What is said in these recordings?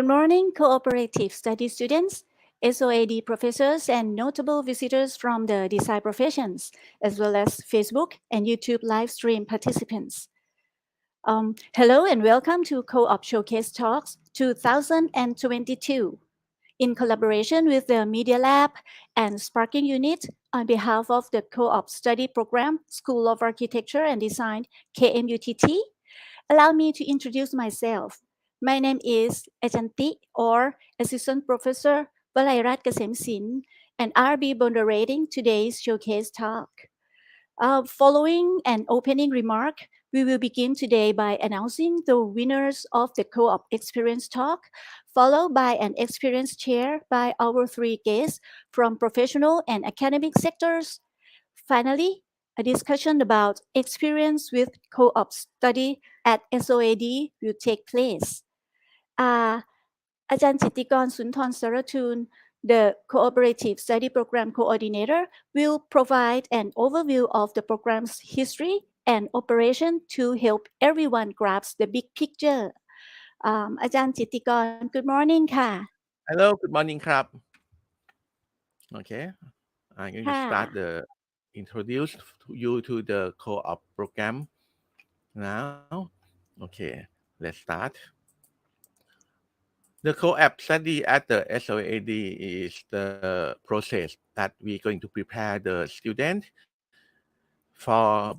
Good morning, cooperative study students, SoA+D professors, and notable visitors from the design professions, as well as Facebook and YouTube live stream participants. Hello and welcome to Co-op Showcase Talks 2022. In collaboration with the Media Lab and Sparking Unit, on behalf of the Co-op Study Program, School of Architecture and Design, KMUTT, allow me to introduce myself. My name is Ajanti or Assistant Professor Valairat Kasemsin, and I'll be moderating today's showcase talk. Following an opening remark, we will begin today by announcing the winners of the Co-op Experience Talk, followed by an experience chair by our three guests from professional and academic sectors. Finally, a discussion about experience with co-op study at SoA+D will take place. Uh, อาจารย์จิตติกรสุนทรสารทูล the Cooperative Study Program Coordinator, will provide an overview of the program's history and operation to help everyone grasp the big picture. อาจารย์จิตติกร good morning ค่ะ Hello, good morning, Krab. Okay, I'm going to ค่ะ start the introduce you to the co-op program now. Okay, let's start. The co-op study at the SoA+D is the process that we're going to prepare the student for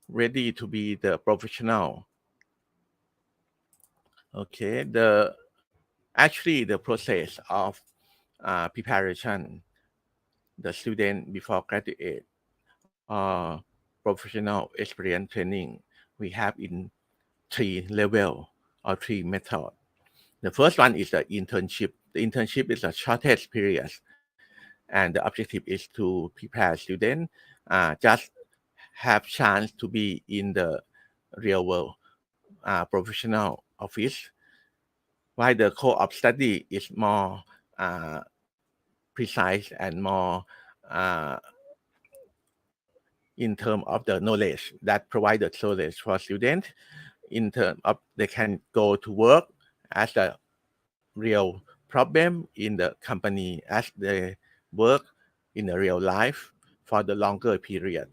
ready to be the professional. Okay, actually the process of preparation the student before graduate professional experience training we have in 3 levels or 3 methods. The first one is the internship. The internship is the shortest period, and the objective is to prepare students just have chance to be in the real world professional office, while the co-op study is more precise and more in terms of the knowledge that provide the knowledge for students in terms of they can go to work as a real problem in the company as they work in the real life for the longer period.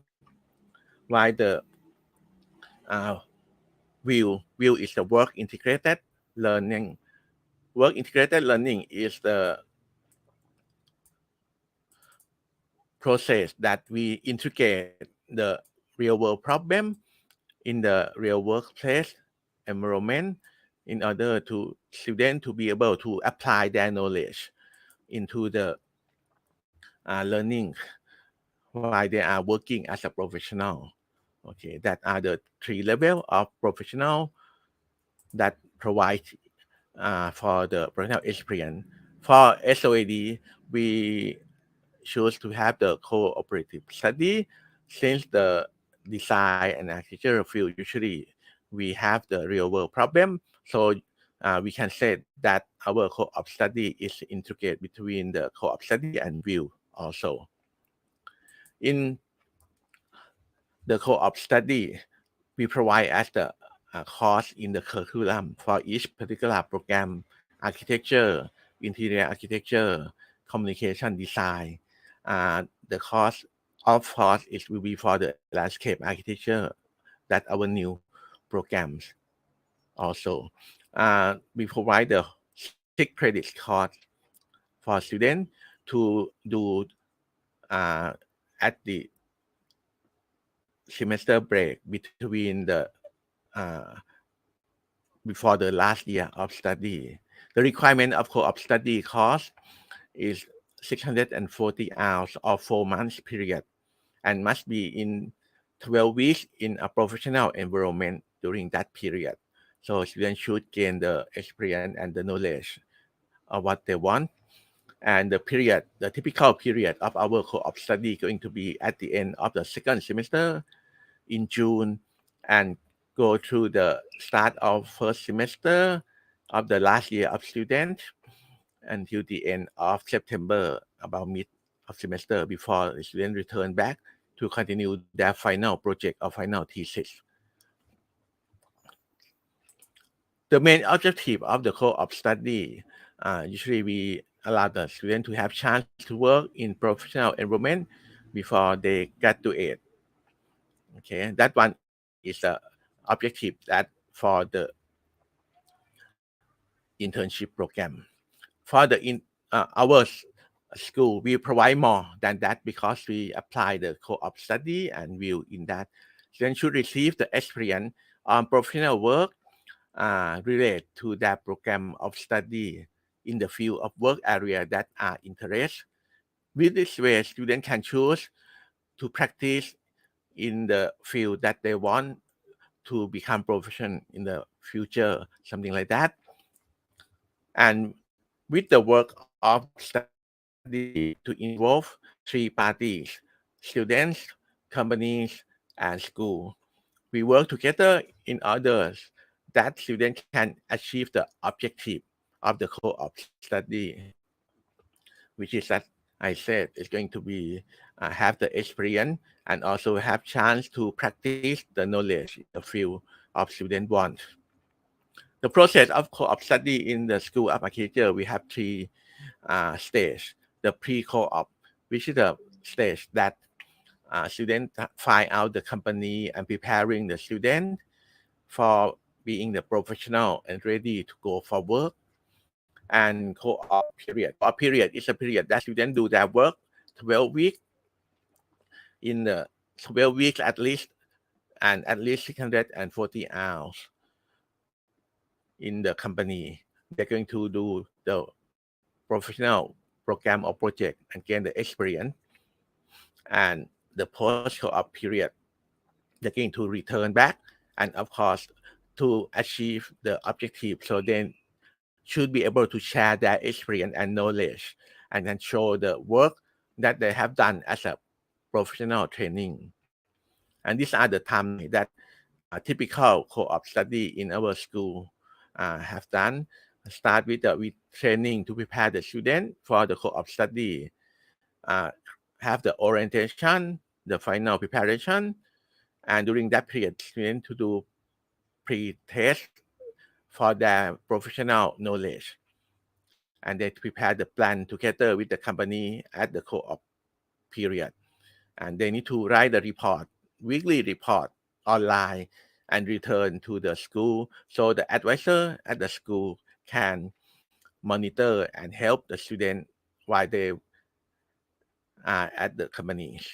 While the view is the work integrated learning. Work integrated learning is the process that we integrate the real world problem in the real workplace environment in order to students to be able to apply their knowledge into the learning while they are working as a professional. Okay, that are the 3 levels of professional that provide for the professional experience. For SoA+D, we choose to have the cooperative study since the design and architecture field usually we have the real world problem. So we can say that our co-op study is integrated between the co-op study and view also. In the co-op study, we provide as the course in the curriculum for each particular program: architecture, interior architecture, communication design. The course of course it will be for the landscape architecture that our new programs also. We provide the 6 credits course for students to do at the semester break between the before the last year of study. The requirement of co-op study course is 640 hours or 4 months period and must be in 12 weeks in a professional environment during that period. So students should gain the experience and the knowledge of what they want. And the typical period of our co-op study going to be at the end of the 2nd semester in June and go through the start of 1st semester of the last year of student until the end of September, about mid of semester before the student return back to continue their final project or final thesis. The main objective of the co-op study, usually we allow the student to have chance to work in professional environment before they graduate. Okay, that one is the objective that for the internship program. For the our school, we provide more than that because we apply the co-op study and view in that students should receive the experience on professional work relate to that program of study in the field of work area that are interest. With this way, students can choose to practice in the field that they want to become proficient in the future, something like that. And with the work of study to involve three parties: students, companies, and school. We work together in order that students can achieve the objective of the co-op study, which is that I said is going to be have the experience and also have chance to practice the knowledge in the field of student want. The process of co-op study in the School of Architecture, we have three stages. The pre-co-op, which is the stage that students find out the company and preparing the student for being the professional and ready to go for work. And co-op period. Co-op period is a period that students do their work 12 weeks in the 12 weeks at least, and at least 640 hours in the company. They're going to do the professional program or project and gain the experience. And the post co-op period, they're going to return back and of course to achieve the objective. So then should be able to share their experience and knowledge and then show the work that they have done as a professional training. And these are the timeline that typical co-op study in our school have done. Start with training to prepare the student for the co-op study, uh, have the orientation, the final preparation, and during that period, students to do pre-test for their professional knowledge. And they prepare the plan together with the company at the co-op period. And they need to write the report, weekly report online and return to the school so the advisor at the school can monitor and help the student while they are at the companies.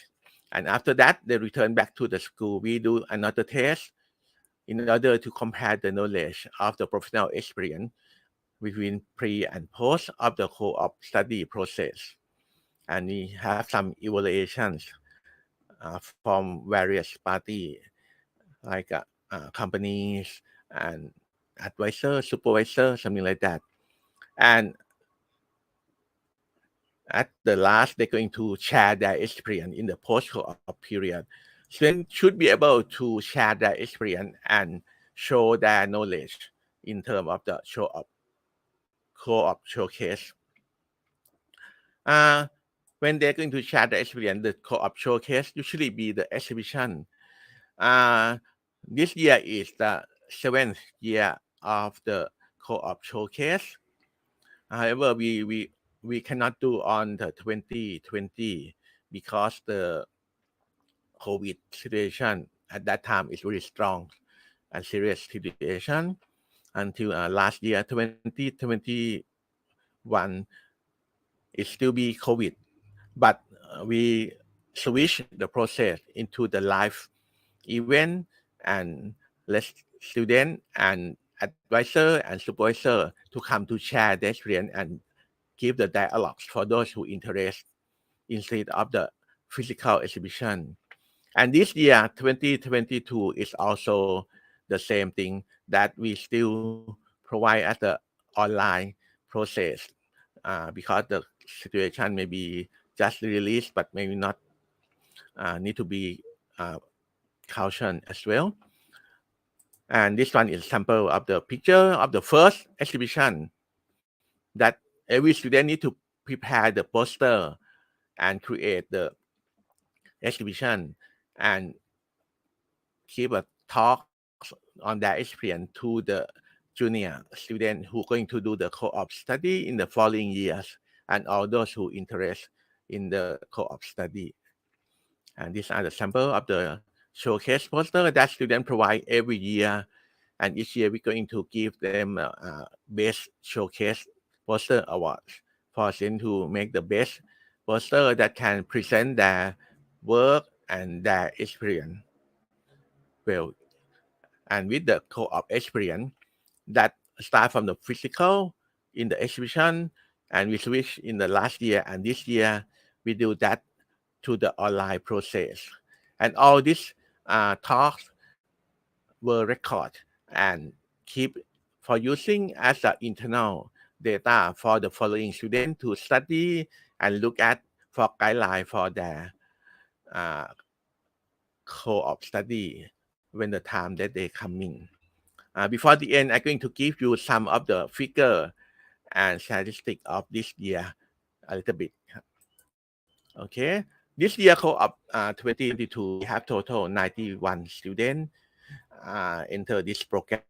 And after that, they return back to the school. We do another test in order to compare the knowledge of the professional experience between pre and post of the co-op study process. And we have some evaluations from various parties like companies and advisor, supervisor, something like that. And at the last, they're going to share their experience in the post-co-op period. Students should be able to share their experience and show their knowledge in terms of the co-op showcase. Uh, when they're going to share the experience, the co-op showcase usually be the exhibition. Uh, this year is the 7th year of the co-op showcase. However, we cannot do on the 2020 because the COVID situation at that time is very strong and serious situation until last year 2021 it still be COVID, but we switch the process into the live event and let student and advisor and supervisor to come to share their experience and give the dialogues for those who interest instead of the physical exhibition. And this year, 2022, is also the same thing that we still provide as the online process because the situation may be just released, but maybe not need to be cautioned as well. And this one is sample of the picture of the first exhibition that every student need to prepare the poster and create the exhibition and give a talk on their experience to the junior students who are going to do the co-op study in the following years, and all those who interest in the co-op study. And these are the sample of the showcase poster that students provide every year. And each year we're going to give them best showcase poster awards for students who make the best poster that can present their work and their experience well. And with the co-op experience that start from the physical in the exhibition, and we switch in the last year, and this year we do that to the online process. And all these talks were recorded and keep for using as an internal data for the following student to study and look at for guideline for their uh, co-op study when the time that they coming. Before the end, I'm going to give you some of the figure and statistic of this year a little bit. Okay, this year co-op 2022, we have total 91 students enter this program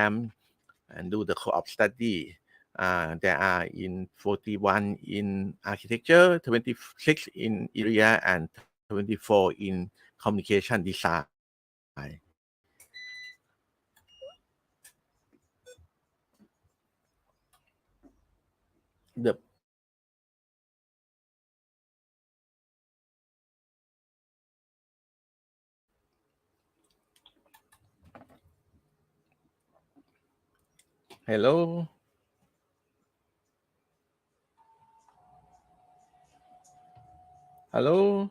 and do the co-op study. There are in 41 in architecture, 26 in area, and 24 in communication design. The Hello. Hello.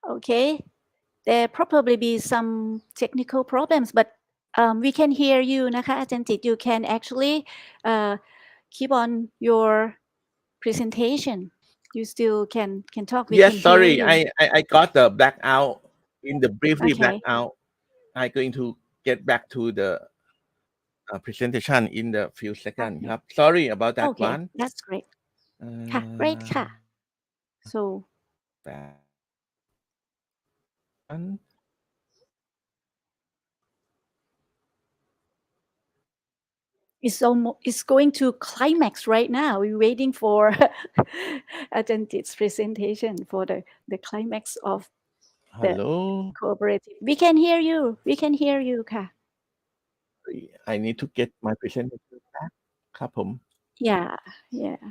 Okay, there probably be some technical problems, but we can hear you นะคะอาจารย์จิต you can actually uh, keep on your presentation. You still can talk. We Yes, can hear sorry. you. I got the blackout in the briefly Okay. blackout. I'm going to get back to the presentation in the few seconds. Okay. Sorry about that Okay, one. that's great. ค่ะ great ค่ะ so One. it's going to climax right now. We're waiting for Ajantit's presentation for the climax of the Hello. cooperative. We can hear you. We can hear you ค่ะ I need to get my presentation back. ครับผม Yeah, yeah.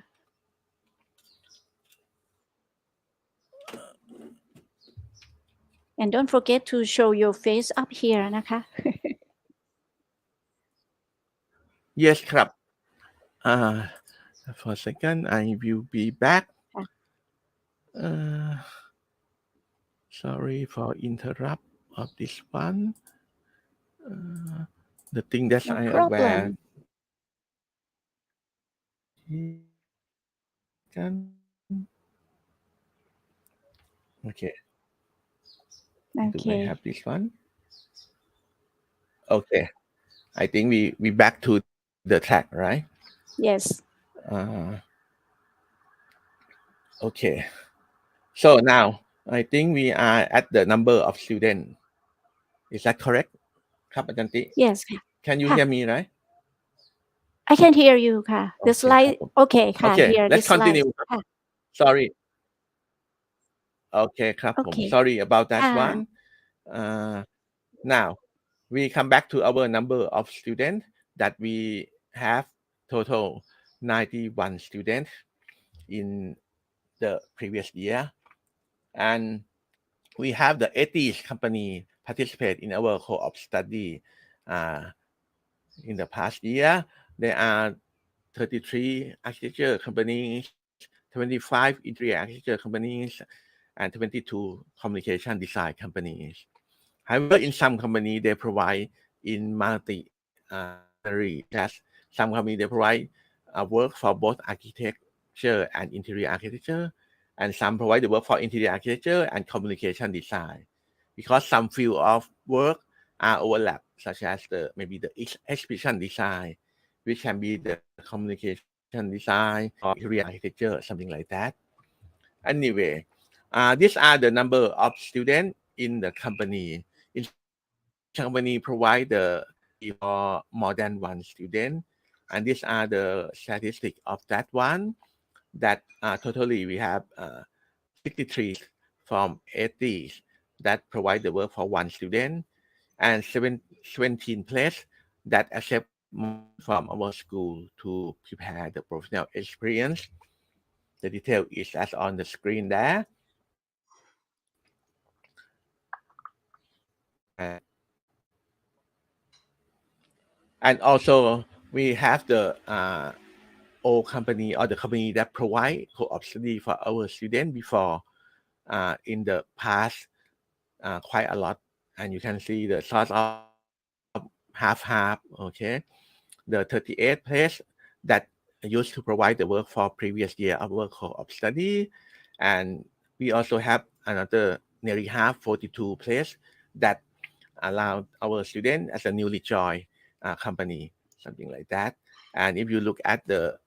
And don't forget to show your face up here นะคะ Yes ครับ for a second I will be back. ค่ะ Sorry for interrupt of this one. The thing that No I aware. problem. Okay. Do I Okay. have this one? Okay. I think we back to the track, right? Yes. Okay. So now I think we are at the number of students. Is that correct? ครับอาจารย์ติ Yes ค่ะ Can you ค่ะ hear me, right? I can hear you ค่ะ The Okay, slide ครับผม okay ค่ะ Okay, here let's the slide continue. ค่ะ Sorry. Okay, ครับผม Okay Sorry about that ค่ะ one. Now we come back to our number of students that we have total 91 students in the previous year, and we have the 80 company participate in our co-op study. In the past year, there are 33 architecture companies, 25 interior architecture companies, and 22 communication design companies. However, in some company they provide in multi-area. Some company they provide work for both architect architecture and interior architecture, and some provide the work for interior architecture and communication design, because some field of work are overlap, such as maybe the exhibition design, which can be the communication design or interior architecture, something like that. Anyway, these are the number of students in the company. In some company provide the for more than one student, and these are the statistics of that one. That totally we have 63 from 80 that provide the work for one student, and 17 places that accept more students from our school to prepare the professional experience. The detail is as on the screen there. And, and also we have the old company or the company that provide co-op study for our students before in the past quite a lot. And you can see the sort of half, okay. The 38 place that used to provide the work for previous year of work co-op study. And we also have another nearly half, 42 place that allow our students as a newly joined company, something like that. And if you look at the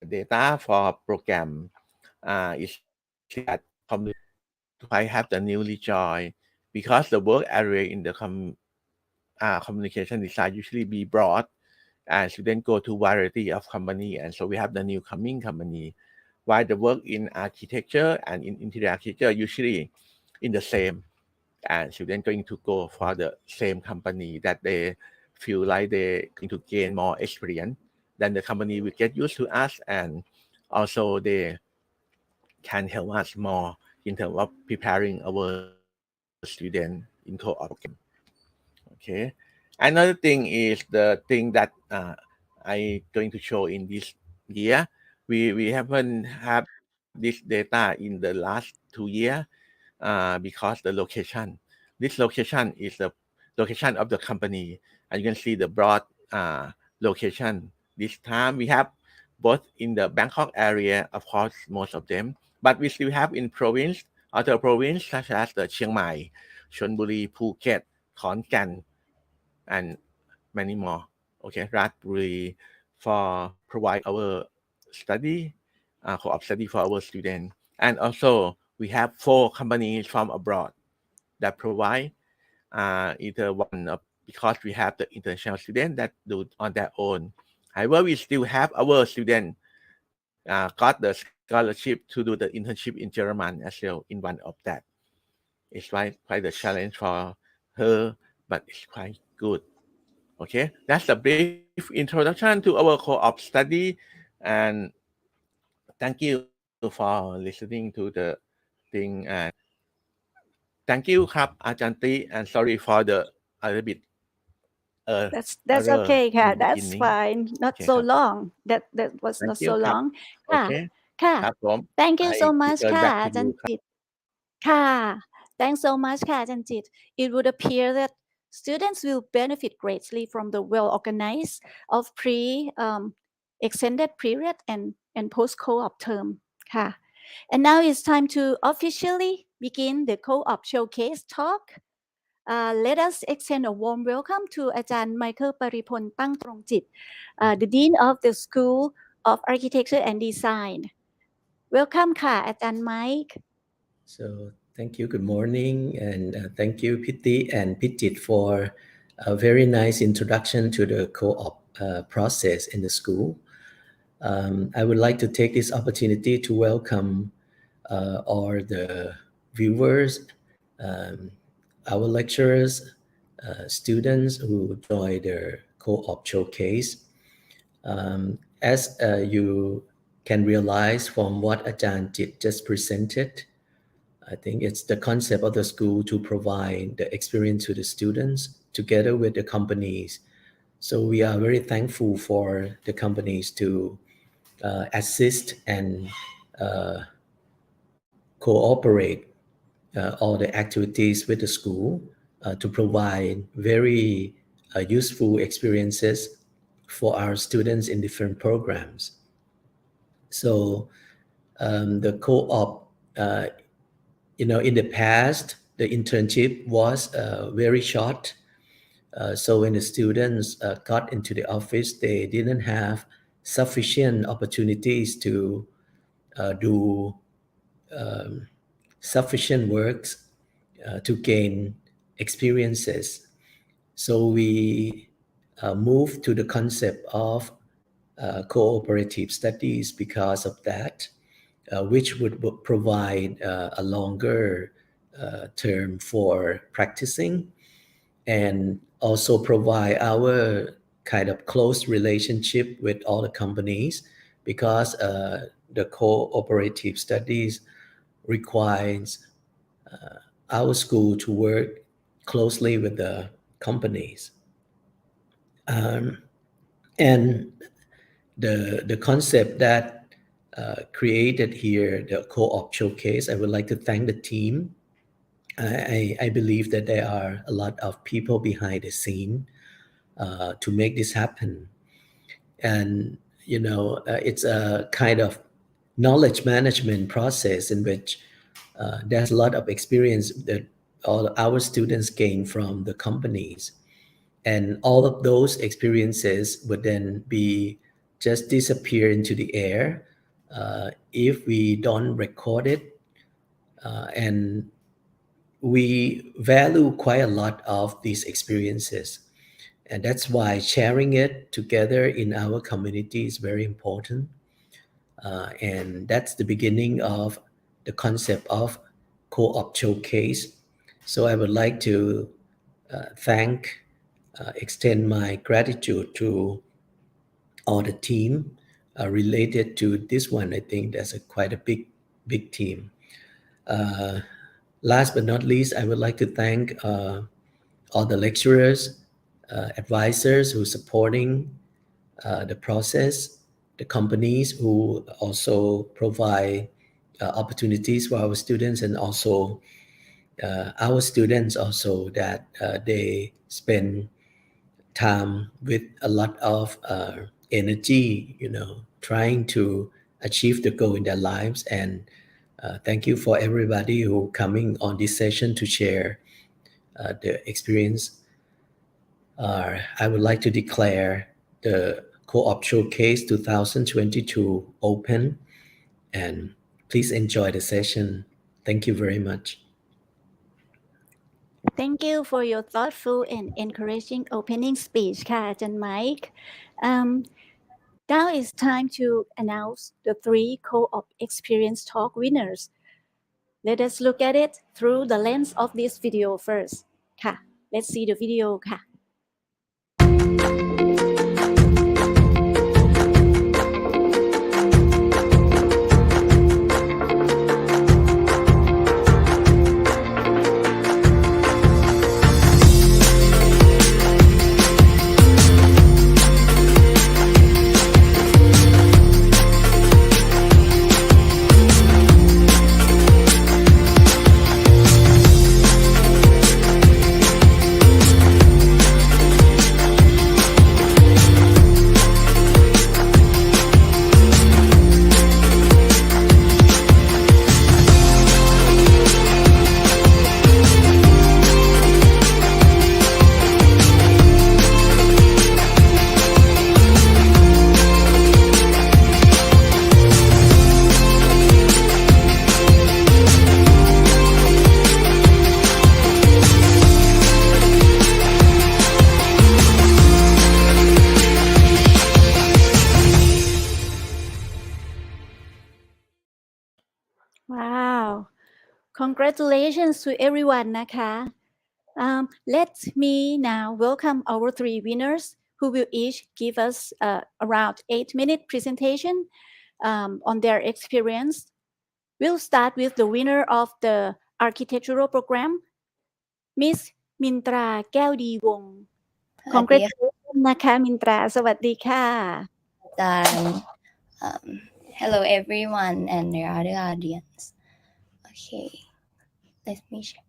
data for program, you see that I have the newly joined, because the work area in the communication design usually be broad, and students go to variety of company, and so we have the new coming company. While the work in architecture and in interior architecture usually in the same, and students going to go for the same company that they feel like they're going to gain more experience. Then the company will get used to us, and also they can help us more in terms of preparing our student in co-op program. Okay. Another thing is the thing that I going to show in this year. We haven't have this data in the last 2 years because the location. This location is the location of the company, and you can see the broad location. This time we have both in the Bangkok area, of course, most of them, but we still have in province, other province such as the Chiang Mai, Chonburi, Phuket, Khon Kaen, and many more. Okay, Ratburi for provide our study, co-op study for our students. And also we have 4 companies from abroad that provide either one of, because we have the international student that do on their own. However, we still have our student got the scholarship to do the internship in German as well in one of that. It's quite a challenge for her, but it's quite good. Okay, that's a brief introduction to our co-op study, and thank you for listening to the thing. And thank you, ครับอาจารย์ติ and sorry for the a little bit That's error okay in ค่ะ the that's beginning. fine not โอเค so ครับ long that was thank not you so ครับ long โอ ค่ะ เค ค่ะ ครับผม thank you I so much return ค่ะ back to อาจาร you ย์ ครับ จิตค่ะ thanks so much ค่ะอาจารย์จิต it would appear that students will benefit greatly from the well organized of extended period and post co-op term ค่ะ and now it's time to officially begin the co-op showcase talk. Let us extend a warm welcome to อาจารย์ Michael ปริพล ตั้งตรงจิต the Dean of the School of Architecture and Design. Welcome ค่ะอาจารย์ Mike. So thank you, good morning, and thank you Pitti and Pitjit for a very nice introduction to the co-op process in the school. I would like to take this opportunity to welcome all the viewers, our lecturers, students who join the co-op showcase. As you can realize from what Ajahn Jit just presented, I think it's the concept of the school to provide the experience to the students together with the companies. So we are very thankful for the companies to assist and cooperate all the activities with the school to provide very useful experiences for our students in different programs. So the co-op, in the past, the internship was very short. So when the students got into the office, they didn't have sufficient opportunities to do sufficient works to gain experiences. So we moved to the concept of cooperative studies because of that, which would provide a longer term for practicing and also provide our kind of close relationship with all the companies because the cooperative studies requires our school to work closely with the companies. And the concept that created here, the co-op showcase, I would like to thank the team. I believe that there are a lot of people behind the scene to make this happen. And, it's a kind of knowledge management process in which there's a lot of experience that all our students gain from the companies. And all of those experiences would then be just disappear into the air if we don't record it. And we value quite a lot of these experiences. And that's why sharing it together in our community is very important. And that's the beginning of the concept of co-op showcase. So I would like to extend my gratitude to all the team related to this one. I think that's quite a big team. Last but not least, I would like to thank all the lecturers, advisors who are supporting the process, the companies who also provide opportunities for our students, and also our students also that they spend time with a lot of energy, trying to achieve the goal in their lives. And thank you for everybody who coming on this session to share the experience. I would like to declare the Co-op Showcase 2022 open, and please enjoy the session. Thank you very much. Thank you for your thoughtful and encouraging opening speech, ค่ะอาจารย์ Mike. Now it's time to announce the 3 co-op experience talk winners. Let us look at it through the lens of this video first. ค่ะ Let's see the video ค่ะ Wow. Congratulations to everyone นะคะ Let me now welcome our 3 winners who will each give us around 8-minute presentation on their experience. We'll start with the winner of the architectural program, Miss Mintra แก้วดีวงศ์ Congratulations นะคะ Mintra สวัสดีค่ะ Hello everyone and the other audience. Okay, let me share.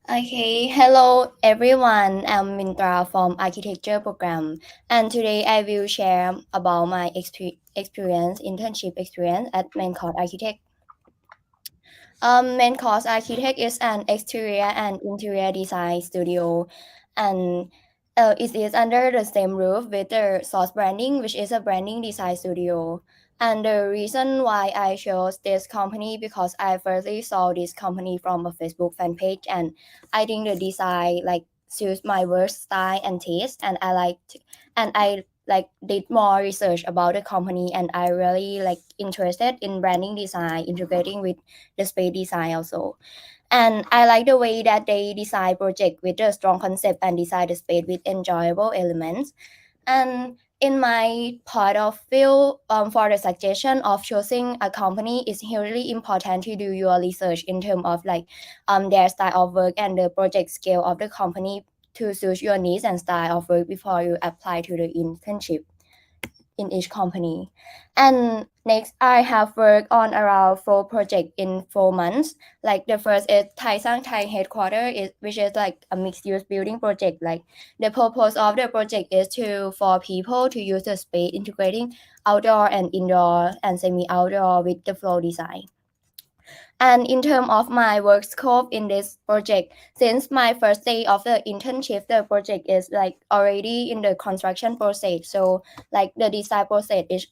Okay, hello everyone. I'm Mintra from Architecture Program, and today I will share about my internship experience at Main Course Architect. Main Course Architect is an exterior and interior design studio, and it is under the same roof with the Source Branding, which is a branding design studio. And the reason why I chose this company because I firstly saw this company from a Facebook fan page, and I think the design like suits my work style and taste, and I did more research about the company, and I really interested in branding design integrating with the space design also. And I like the way that they design project with a strong concept and design the space with enjoyable elements. And in my point of view, for the suggestion of choosing a company, it's hugely important to do your research in terms of their style of work and the project scale of the company to suit your needs and style of work before you apply to the internship in each company. And next, I have worked on around 4 projects in 4 months. Like the first is Thai Sang Thai headquarters, which is like a mixed-use building project. Like the purpose of the project is for people to use the space integrating outdoor and indoor and semi-outdoor with the flow design. And in terms of my work scope in this project, since my first day of the internship, the project is like already in the construction process. So like the design process is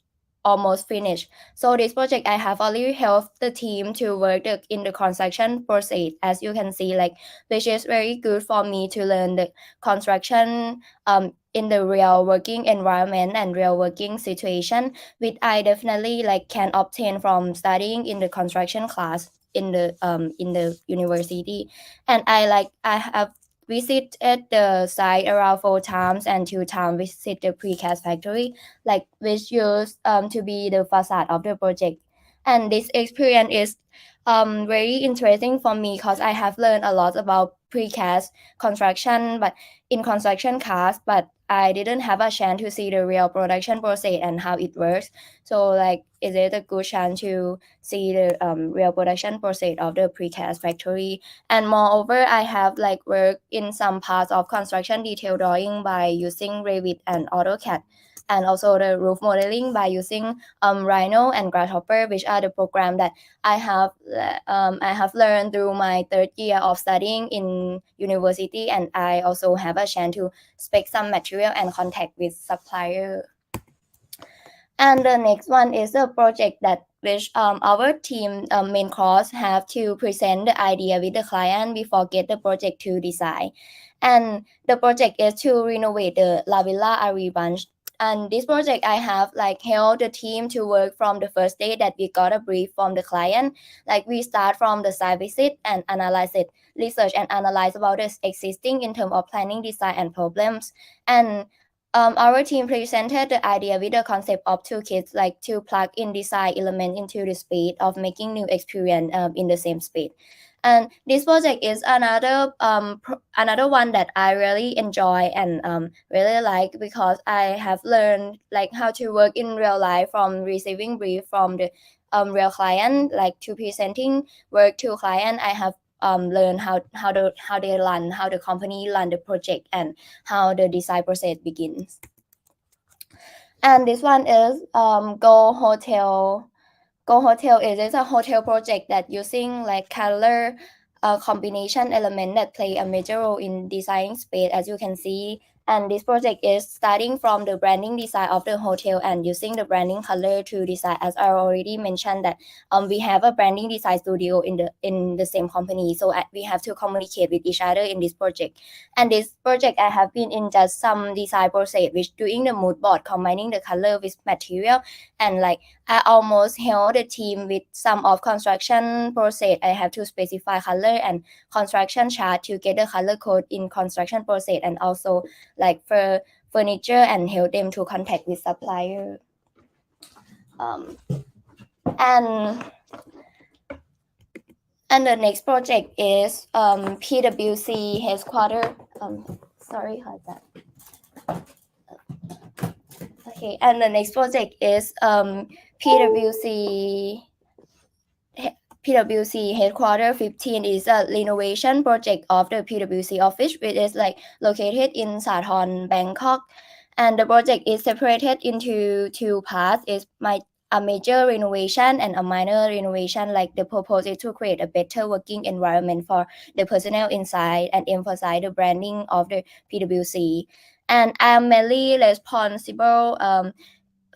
almost finished. So this project I have already helped the team to work in the construction process, as you can see, like which is very good for me to learn the construction in the real working environment and real working situation, which I definitely can obtain from studying in the construction class in the university. And I have visited the site around 4 times, and 2 times visit the precast factory, which used to be the facade of the project. And this experience is very interesting for me because I have learned a lot about precast construction, but in construction class, but I didn't have a chance to see the real production process and how it works. So is it a good chance to see the real production process of the precast factory? And moreover, I have worked in some parts of construction detail drawing by using Revit and AutoCAD, and also the roof modeling by using Rhino and Grasshopper, which are the program that I have learned through my 3rd year of studying in university, and I also have a chance to spec some material and contact with supplier. And the next one is a project that which our team main course have to present the idea with the client before get the project to design. And the project is to renovate the La Villa Ari Bunch. And this project I have helped the team to work from the first day that we got a brief from the client. We start from the site visit and analyze it, research and analyze about the existing in terms of planning, design and problems. And our team presented the idea with the concept of 2 kits, to plug in design element into the space of making new experience in the same space. And this project is another one that I really enjoy and really like, because I have learned how to work in real life, from receiving brief from the real client to presenting work to client. I have learn how the company run the project and how the design process begins. And this one is Go Hotel. Go Hotel is a hotel project that using color combination element that play a major role in designing space, as you can see. And this project is starting from the branding design of the hotel and using the branding color to design, as I already mentioned that we have a branding design studio in the same company, so we have to communicate with each other in this project. And this project I have been in just some design process, which doing the mood board, combining the color with material, and I almost help the team with some of construction process. I have to specify color and construction chart to get the color code in construction process, and also for furniture, and help them to contact with supplier. And the next project is PwC headquarters. Sorry, hold that. Okay, and the next project is PwC PwC headquarter 15 is a renovation project of the PwC office, which is like located in Sathorn, Bangkok. And the project is separated into two parts. A major renovation and a minor renovation. Like the purpose is to create a better working environment for the personnel inside and emphasize the branding of the PwC. And I'm mainly responsible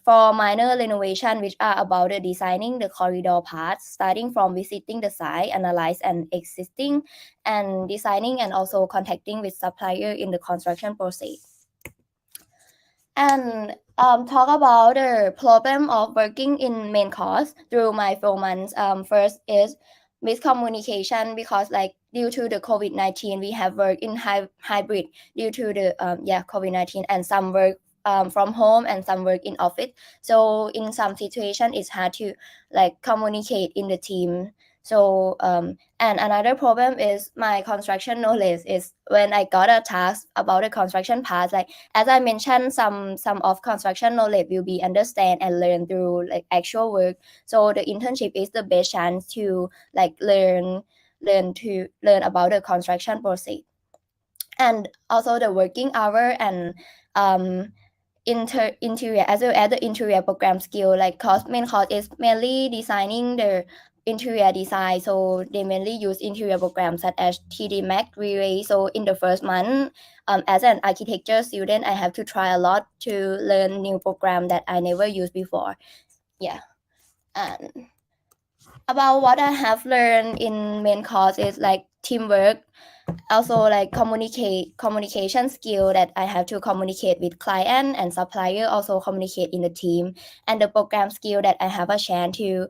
for minor renovation, which are about the designing the corridor parts, starting from visiting the site, analyze and existing, and designing and also contacting with supplier in the construction process. And talk about the problem of working in main course through my 4 months. First is miscommunication, because like due to the COVID-19, we have worked in hybrid due to the COVID-19, and some work from home and some work in office. So in some situation, it's hard to like communicate in the team. So and another problem is my construction knowledge. Is when I got a task about the construction part, like as I mentioned, some of construction knowledge will be understand and learn through like actual work. So the internship is the best chance to like learn about the construction process. And also the working hour and interior, as well as the interior program skill. Like main course is mainly designing the interior design, so they mainly use interior programs such as 3D Max, Relay. So in the first month, as an architecture student, I have to try a lot to learn new program that I never used before. And about what I have learned in main course is like teamwork, also like communication skill, that I have to communicate with client and supplier, also communicate in the team, and the program skill that I have a chance to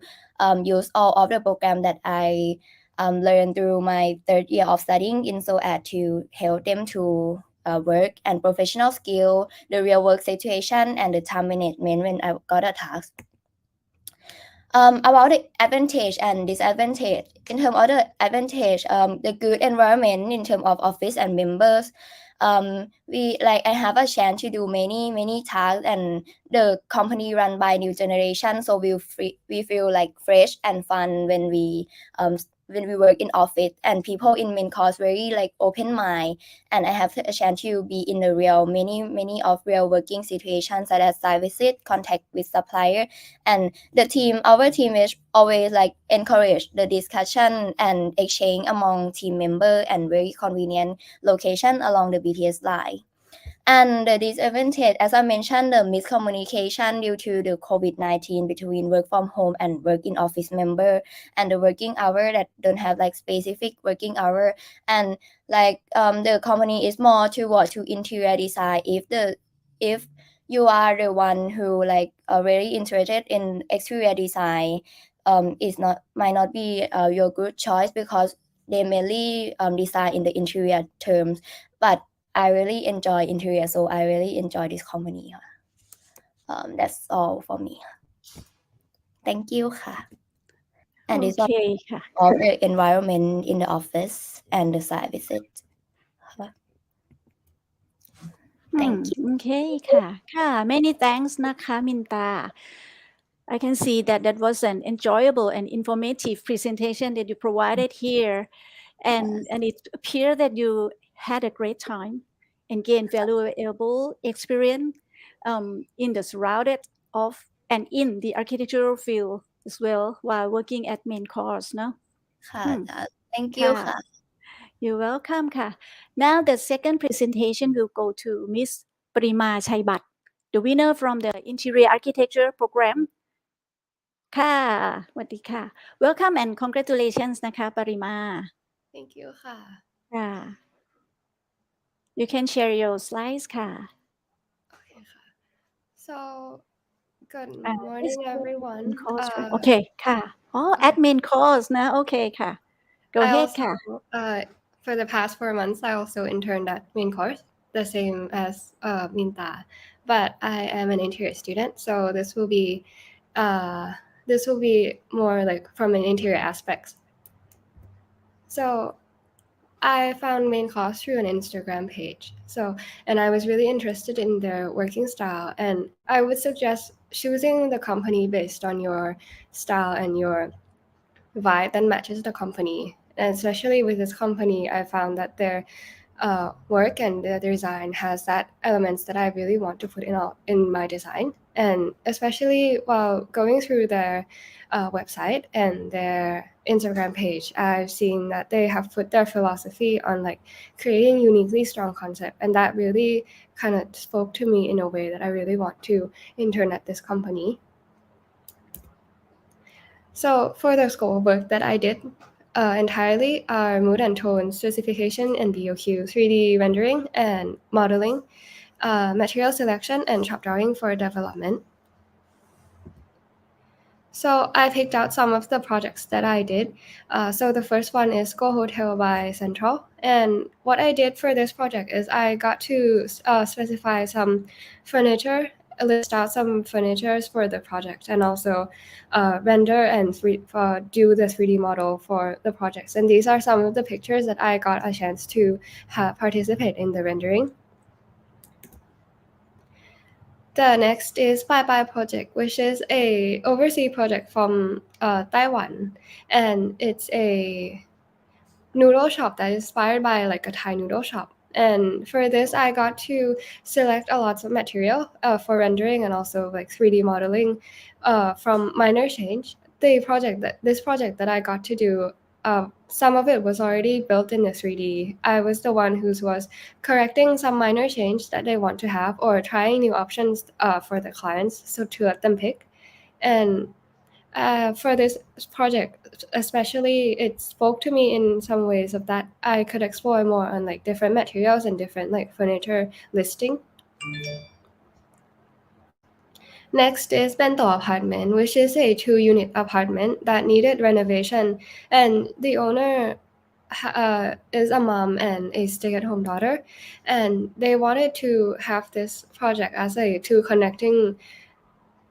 use all of the program that I learned through my 3rd year of studying in SoA to help them to work, and professional skill, the real work situation, and the time management when I got a task. About the advantage and disadvantage. In terms of the advantage, the good environment in terms of office and members. I have a chance to do many tasks, and the company run by new generation, so we feel like fresh and fun when we work in office, and people in main course very like open mind, and I have a chance to be in the real many of real working situations, such as site visit, contact with supplier, and our team is always like encourage the discussion and exchange among team member, and very convenient location along the BTS line. And the disadvantage, as I mentioned, the miscommunication due to the COVID-19 between work from home and work in office member, and the working hour that don't have like specific working hour, and like the company is more toward to interior design. If you are the one who like are very interested in exterior design, might not be your good choice, because they mainly design in the interior terms. But I really enjoy interior, so I really enjoy this company. That's all for me. Thank you. And this was โอเคค่ะ all the environment in the office and the site visit. Thank you. โอเคค่ะ many thanks นะคะมินตา I can see that was an enjoyable and informative presentation that you provided here, and it appears that you had a great time and gained valuable experience in the surrounded of and in the architectural field as well while working at main course เนาะ Thank you. You're welcome ค่ะ Now the second presentation will go to Miss Prima Chaibat, the winner from the Interior Architecture program ค่ะสวัสดีค่ะ Welcome and congratulations นะคะปริมา Thank you ค่ะ ค่ะ You can share your slides ค่ะ Okay ค่ะ So good This morning everyone. course right โอเคค่ะ admin course นะ โอเคค่ะ Go I ahead also, ค่ะ for the past 4 months, I also interned at main course, the same as Minta, but I am an interior student, so this will be more like from an interior aspect. So I found main course through an Instagram page. And I was really interested in their working style, and I would suggest choosing the company based on your style and your vibe that matches the company. And especially with this company, I found that their work and the design has that elements that I really want to put in my design. And especially while going through their website and their Instagram page, I've seen that they have put their philosophy on like creating uniquely strong concept, and that really kind of spoke to me in a way that I really want to intern at this company. So for the scope of work that I did entirely are mood and tone specification and BOQ, 3D rendering and modeling, material selection, and shop drawing for development. So I picked out some of the projects that I did. So the first one is Go Hotel by Central. And what I did for this project is I got to specify some furniture, list out some furnitures for the project, and also render and do the 3D model for the projects. And these are some of the pictures that I got a chance to participate in the rendering. The next is Bye Bye Project, which is a overseas project from Taiwan, and it's a noodle shop that is inspired by like a Thai noodle shop. And for this, I got to select a lot of material for rendering and also like 3D modeling from minor change. This project that I got to do, some of it was already built in the 3D. I was the one who was correcting some minor change that they want to have or trying new options for the clients, so to let them pick. And for this project, especially, it spoke to me in some ways of that I could explore more on like different materials and different like furniture listing. Next is Bento Apartment, which is a 2-unit apartment that needed renovation, and the owner is a mom and a stay-at-home daughter, and they wanted to have this project as a 2 connecting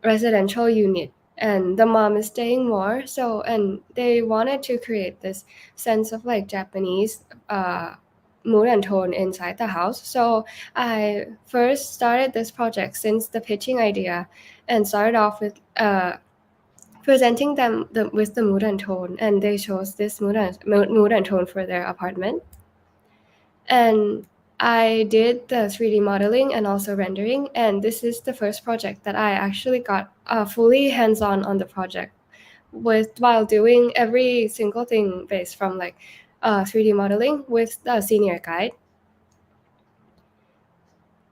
residential unit, and the mom is staying more, and they wanted to create this sense of like Japanese mood and tone inside the house. So I first started this project since the pitching idea and started off with presenting them with the mood and tone, and they chose this mood and tone for their apartment. And I did the 3D modeling and also rendering, and this is the first project that I actually got fully hands-on on the project while doing every single thing based from like 3D modeling with the senior guide.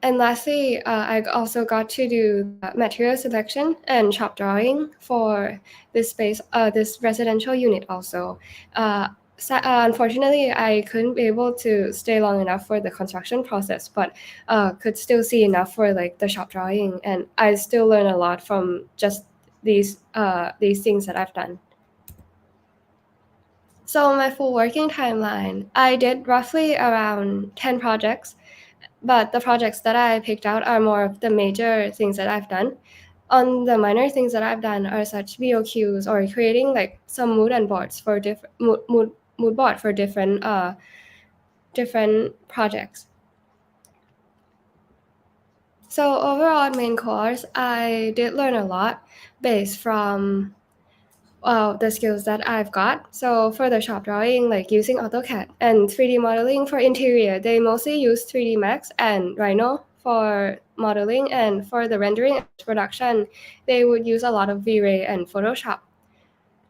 And lastly, I also got to do material selection and shop drawing for this space, this residential unit also. Unfortunately, I couldn't be able to stay long enough for the construction process, but could still see enough for like the shop drawing, and I still learn a lot from just these things that I've done. So my full working timeline, I did roughly around 10 projects, but the projects that I picked out are more of the major things that I've done. On the minor things that I've done are such BOQs or creating like some mood and boards for different mood board for different projects. So overall main course, I did learn a lot based from the skills that I've got. So for the shop drawing, like using AutoCAD and 3D modeling for interior, they mostly use 3D Max and Rhino for modeling, and for the rendering and production, they would use a lot of V-Ray and Photoshop.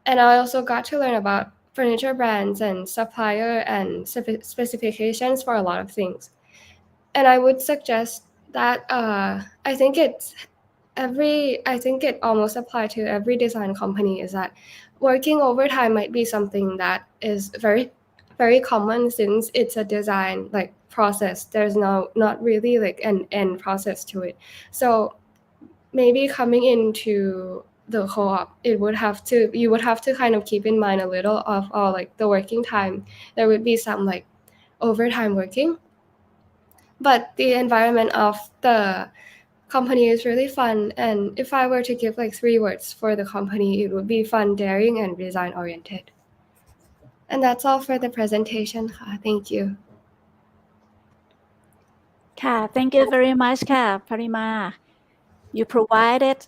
And I also got to learn about furniture brands and supplier and specifications for a lot of things. And I would suggest that I think it almost applies to every design company, is that working overtime might be something that is very, very common since it's a design like process. There's not really like an end process to it. So maybe coming into the co-op, you would have to kind of keep in mind a little of like the working time. There would be some like overtime working, but the environment of the company is really fun. And if I were to give like 3 words for the company, it would be fun, daring, and design oriented. And that's all for the presentation. Thank you. ค่ะ thank you very much ค่ะ Parima. You provided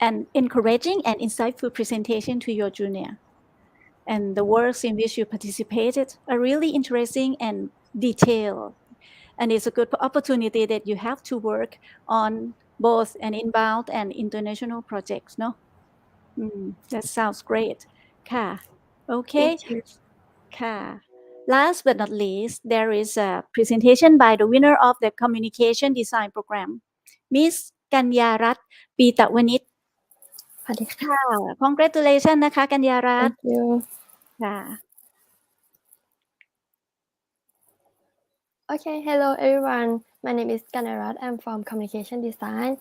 an encouraging and insightful presentation to your junior. and the works in which you participated are really interesting and detailed. And it's a good opportunity that you have to work on both an inbound and international projects, no? That sounds great. ค่ะ Okay. Thank you. ค่ะ Last but not least, there is a presentation by the winner of the Communication Design Program, Miss กัญญารัตน์ ปีตะวณิช สวัสดีค่ะ ค่ะ Congratulations นะคะ กัญญารัตน์ Thank you ค่ะ Okay, hello everyone. My name is Ganarat. I'm from Communication Design,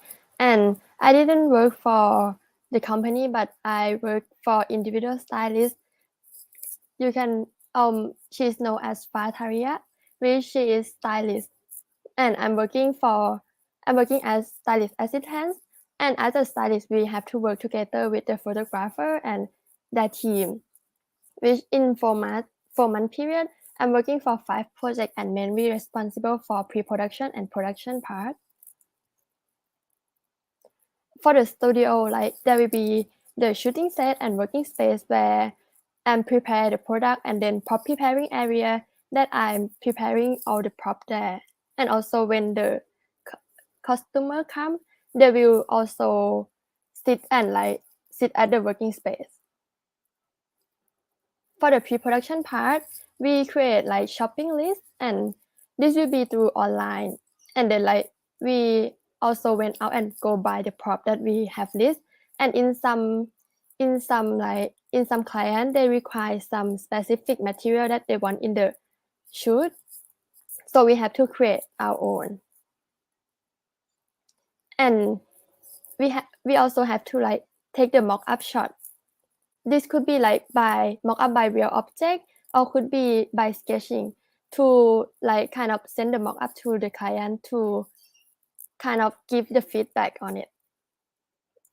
and I didn't work for the company, but I work for individual stylist. You can she's known as Fataria, which she is stylist, and I'm working as stylist assistant. And as a stylist, we have to work together with the photographer and their team, which in 4-month period, I'm working for 5 projects and mainly responsible for pre-production and production part. For the studio, like there will be the shooting set and working space where I'm prepare the product, and then prop preparing area that I'm preparing all the prop there. And also when the customer come, they will also sit at the working space. For the pre-production part, we create like shopping list, and this will be through online. And then like we also went out and go buy the prop that we have list. And in some client, they require some specific material that they want in the shoot. So we have to create our own. And we also have to like take the mock-up shot. This could be like by mock-up by real object, or could be by sketching to like kind of send the mock-up to the client to kind of give the feedback on it.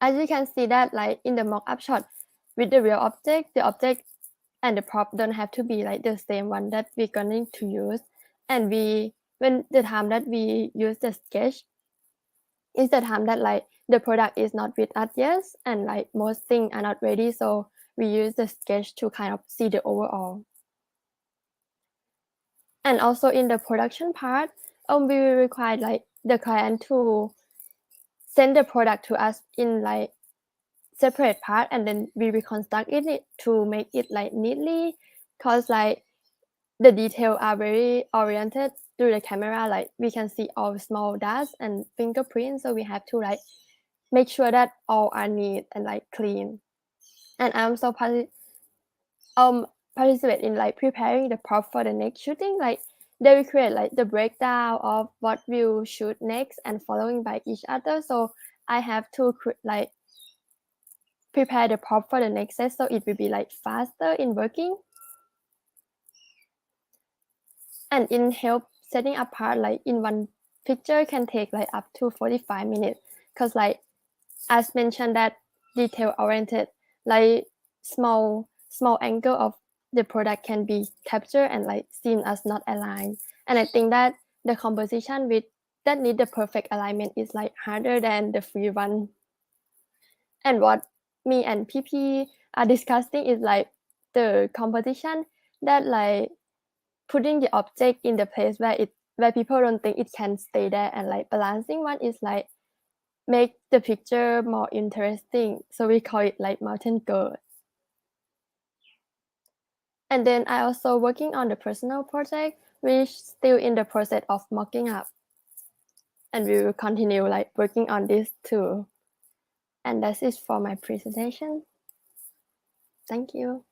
As you can see that like in the mock-up shot with the real object, the object and the prop don't have to be like the same one that we're going to use. And when the time that we use the sketch is the time that like the product is not with us yet, and like most things are not ready, so we use the sketch to kind of see the overall. And also in the production part, we will require like the client to send the product to us in like separate part, and then we reconstruct it to make it like neatly, cause like the detail are very oriented through the camera, like we can see all small dots and fingerprints, so we have to like make sure that all are neat and like clean. And I also participate in like preparing the prop for the next shooting. Like they will create like the breakdown of what we'll shoot next and following by each other. So I have to like prepare the prop for the next set, so it will be like faster in working. And in help setting up part, like in one picture can take like up to 45 minutes, because like as mentioned that detail oriented, like small angle of the product can be captured and like seen as not aligned. And I think that the composition with that need the perfect alignment is like harder than the free one. And what me and PP are discussing is like the composition that like putting the object in the place where people don't think it can stay there, and like balancing one is like make the picture more interesting. So we call it like mountain goat. And then I also working on the personal project, which still in the process of mocking up. And we will continue like working on this too. And that's it for my presentation. Thank you.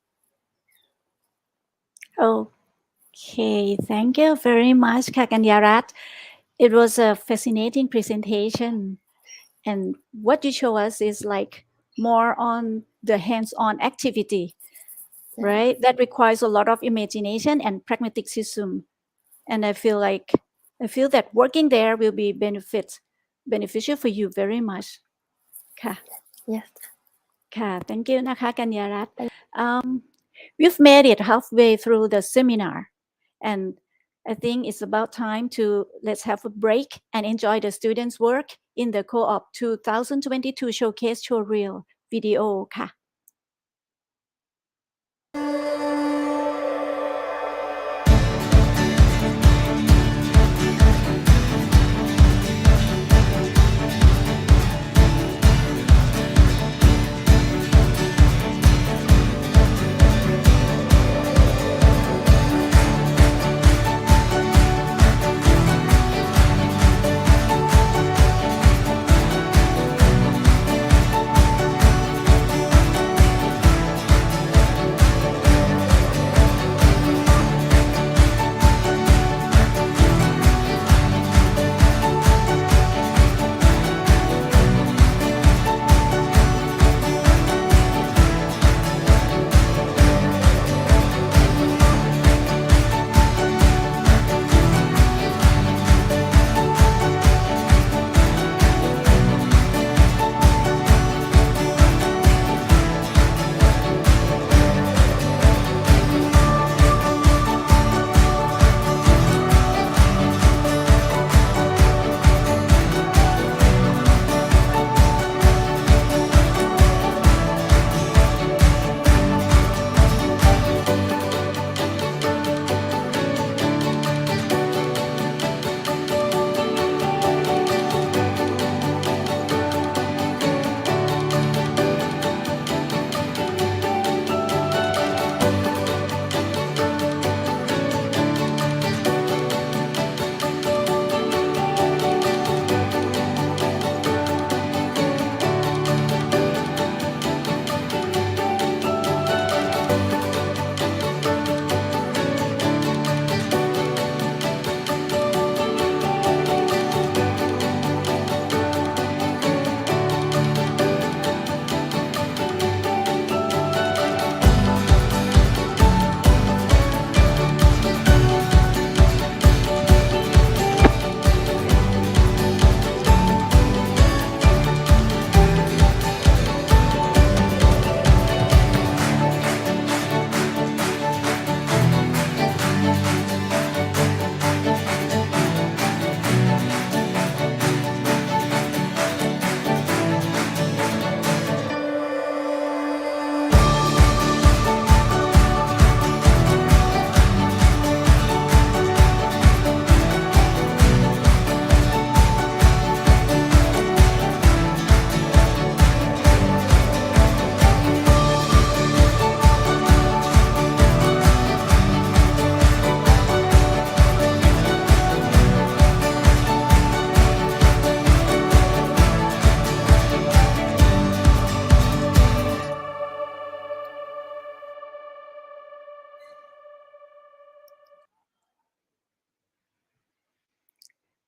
Okay, thank you very much, ค่ะ กัญญารัตน์ It was a fascinating presentation, and what you show us is like more on the hands-on activity, right? That requires a lot of imagination and pragmatism, and I feel that working there will be beneficial for you very much. ค่ะ Yes. ค่ะ thank you นะคะ กัญญารัตน์ We've made it halfway through the seminar, and I think it's about time to let's have a break and enjoy the students' work in the COOP 2022 Showcase Showreel video ค่ะ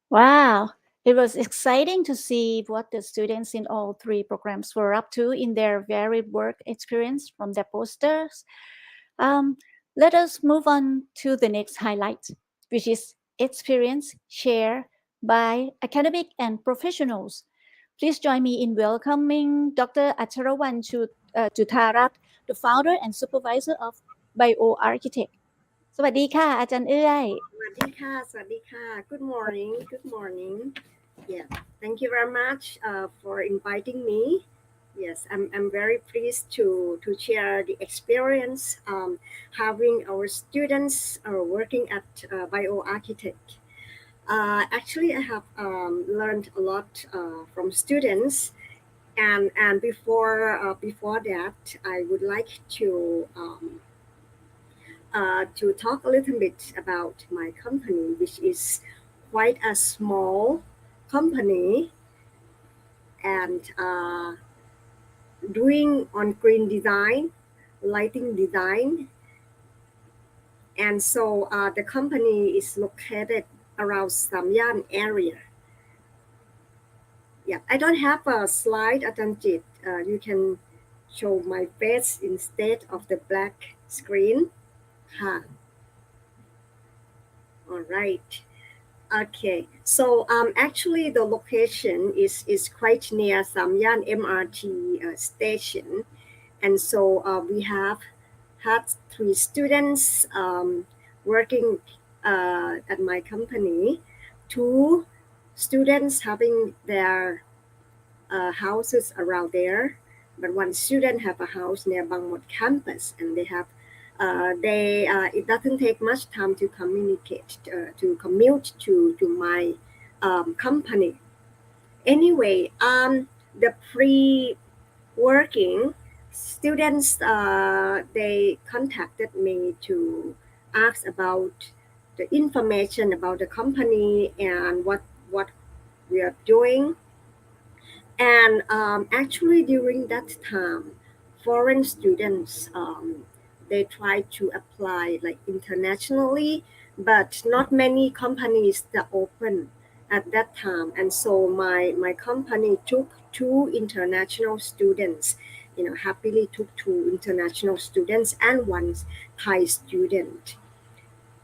Wow, it was exciting to see what the students in all three programs were up to in their varied work experience from their posters. Um, Let us move on to the next highlight, which is experience shared by academic and professionals. Please join me in welcoming Dr. Acharawan Jutharat, the founder and supervisor of Bioarchitect. สวัสดีค่ะอาจารย์เอื้อย Good morning. Yeah, thank you very much for inviting me. Yes, I'm very pleased to share the experience having our students working at Bioarchitect. Actually, I have learned a lot from students, and before that, I would like to talk a little bit about my company, which is quite a small company and doing on green design, lighting design. And so the company is located around Samyan area. Yeah, I don't have a slide, Atanjit. You can show my face instead of the black screen. All right. Okay, so actually the location is quite near Samyan MRT station, and so we have had 3 students working at my company, 2 students having their houses around there, but 1 student have a house near Bangmot campus, and they have it doesn't take much time to communicate to commute to my company. Anyway, the pre-working students they contacted me to ask about the information about the company and what we are doing. And actually during that time, foreign students they try to apply like internationally, but not many companies that open at that time. And so my company took 2 international students, happily took 2 international students and 1 Thai student.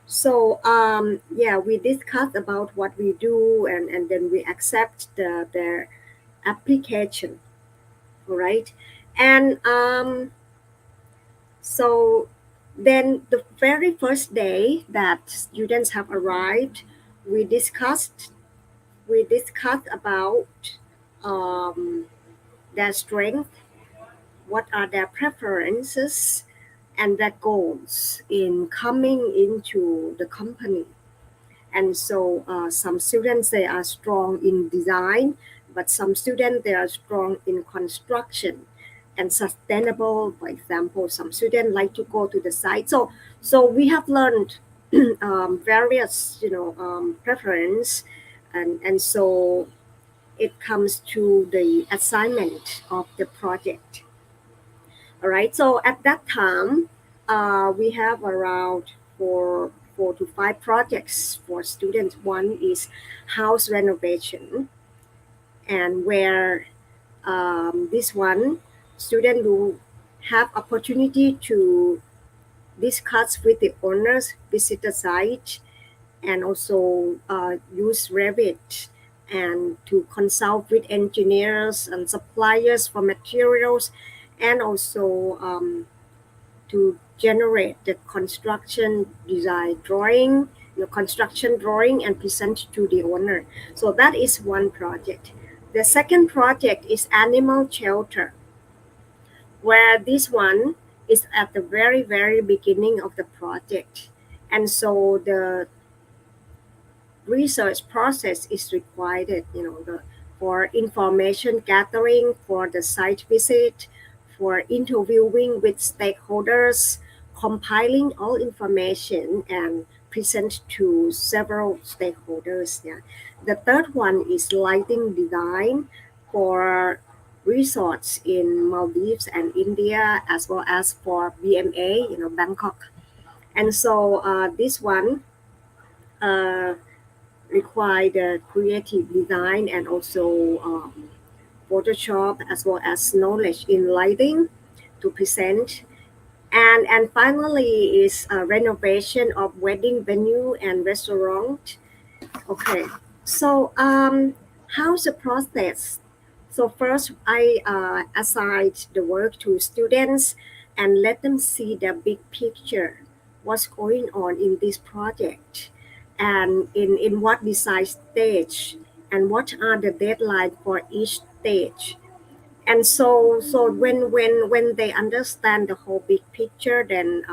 So yeah, we discussed about what we do, and then we accept their application. All right. And so then the very first day that students have arrived, we discussed about their strength, what are their preferences, and their goals in coming into the company. And so some students, they are strong in design, but some students, they are strong in construction and sustainable. For example, some students like to go to the site. So we have learned various, preference, and so it comes to the assignment of the project. All right. So at that time, we have around 4 to 5 projects for students. One is house renovation, and where this one student will have opportunity to discuss with the owners, visit the site, and also use Revit and to consult with engineers and suppliers for materials, and also to generate the construction design drawing, construction drawing, and present to the owner. So that is one project. The second project is animal shelter, where this one is at the very, very beginning of the project. And so the research process is required, for information gathering, for the site visit, for interviewing with stakeholders, compiling all information and present to several stakeholders. Yeah. The third one is lighting design for resorts in Maldives and India, as well as for BMA, Bangkok. And so this one, require the creative design and also Photoshop as well as knowledge in lighting to present. And finally is renovation of wedding venue and restaurant. Okay, so how's the process? So first, I assign the work to students and let them see the big picture, what's going on in this project, and in what design stage, and what are the deadlines for each stage. And so when they understand the whole big picture, then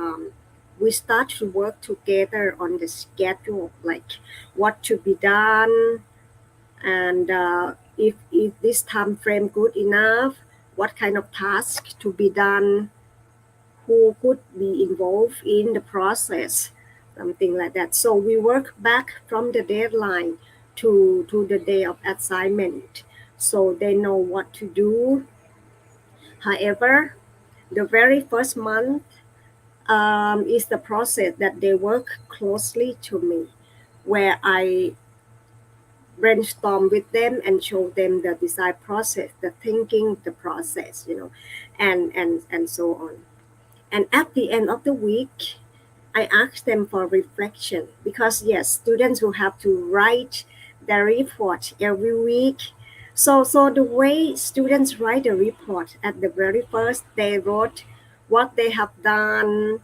we start to work together on the schedule, like what to be done, and if this time frame good enough, what kind of task to be done, who could be involved in the process, something like that. So we work back from the deadline to the day of assignment, so they know what to do. However, the very first month is the process that they work closely to me, where I brainstorm with them and show them the design process, the thinking, the process, and so on. And at the end of the week, I ask them for reflection because yes, students will have to write their report every week. So the way students write a report at the very first, they wrote what they have done,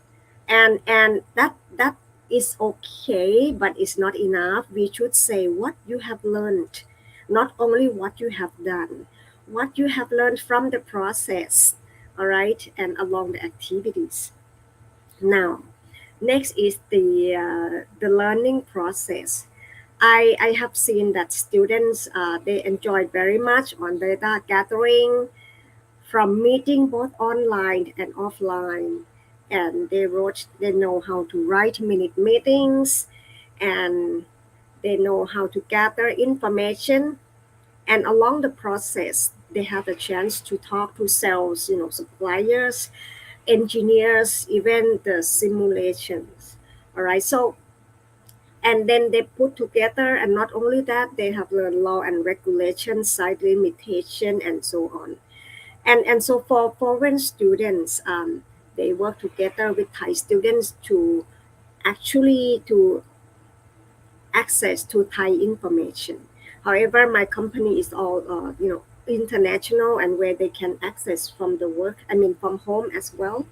and that is okay, but it's not enough. We should say what you have learned, not only what you have done, what you have learned from the process, all right, and along the activities. Now, next is the learning process. I have seen that students they enjoy very much on data gathering from meeting both online and offline, and they know how to write minute meetings, and they know how to gather information, and along the process they have a chance to talk to sales, suppliers, engineers, even the simulations. All right, so and then they put together, and not only that, they have learned law and regulations, site limitation, and so on. And so for foreign students, they work together with Thai students to actually to access to Thai information. However, my company is all international, and where they can access from the work, I mean from home as well.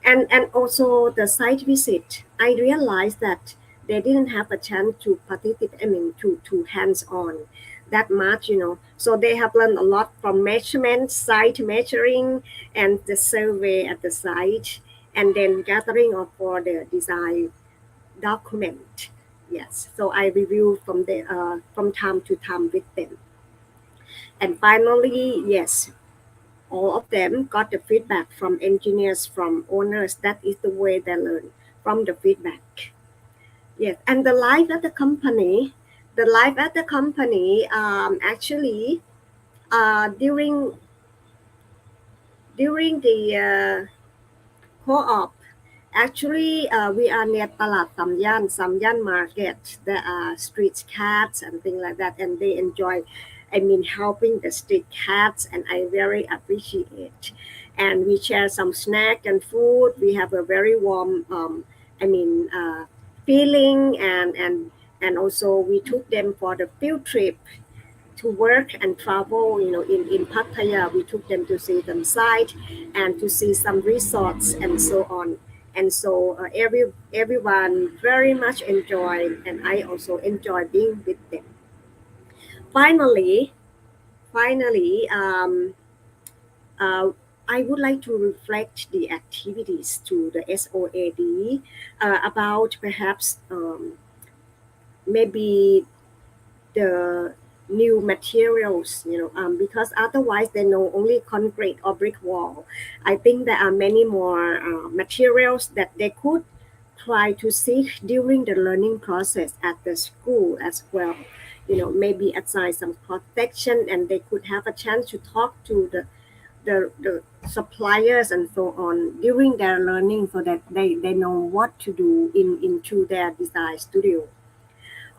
And also the site visit, I realized that they didn't have a chance to participate, I mean to hands on that much, so they have learned a lot from measurement, site measuring, and the survey at the site, and then gathering of for the design document. Yes, so I review from time to time with them. And finally, yes, all of them got the feedback from engineers, from owners. That is the way they learn, from the feedback. Yes, and the life at the company actually during the co-op. Actually, we are near Talat Samyan Market. There are street cats and things like that, and they enjoy, I mean, helping the street cats, and I very appreciate. And we share some snack and food. We have a very warm, feeling, and also we took them for the field trip to work and travel, in Pattaya. We took them to see some site and to see some resorts and so on. And so everyone very much enjoyed, and I also enjoy being with them. Finally, uh, I would like to reflect the activities to the SoA+D about perhaps maybe the new materials, because otherwise they know only concrete or brick wall. I think there are many more materials that they could try to seek during the learning process at the school as well. Maybe assign some protection, and they could have a chance to talk to the suppliers and so on during their learning, so that they know what to do into their design studio.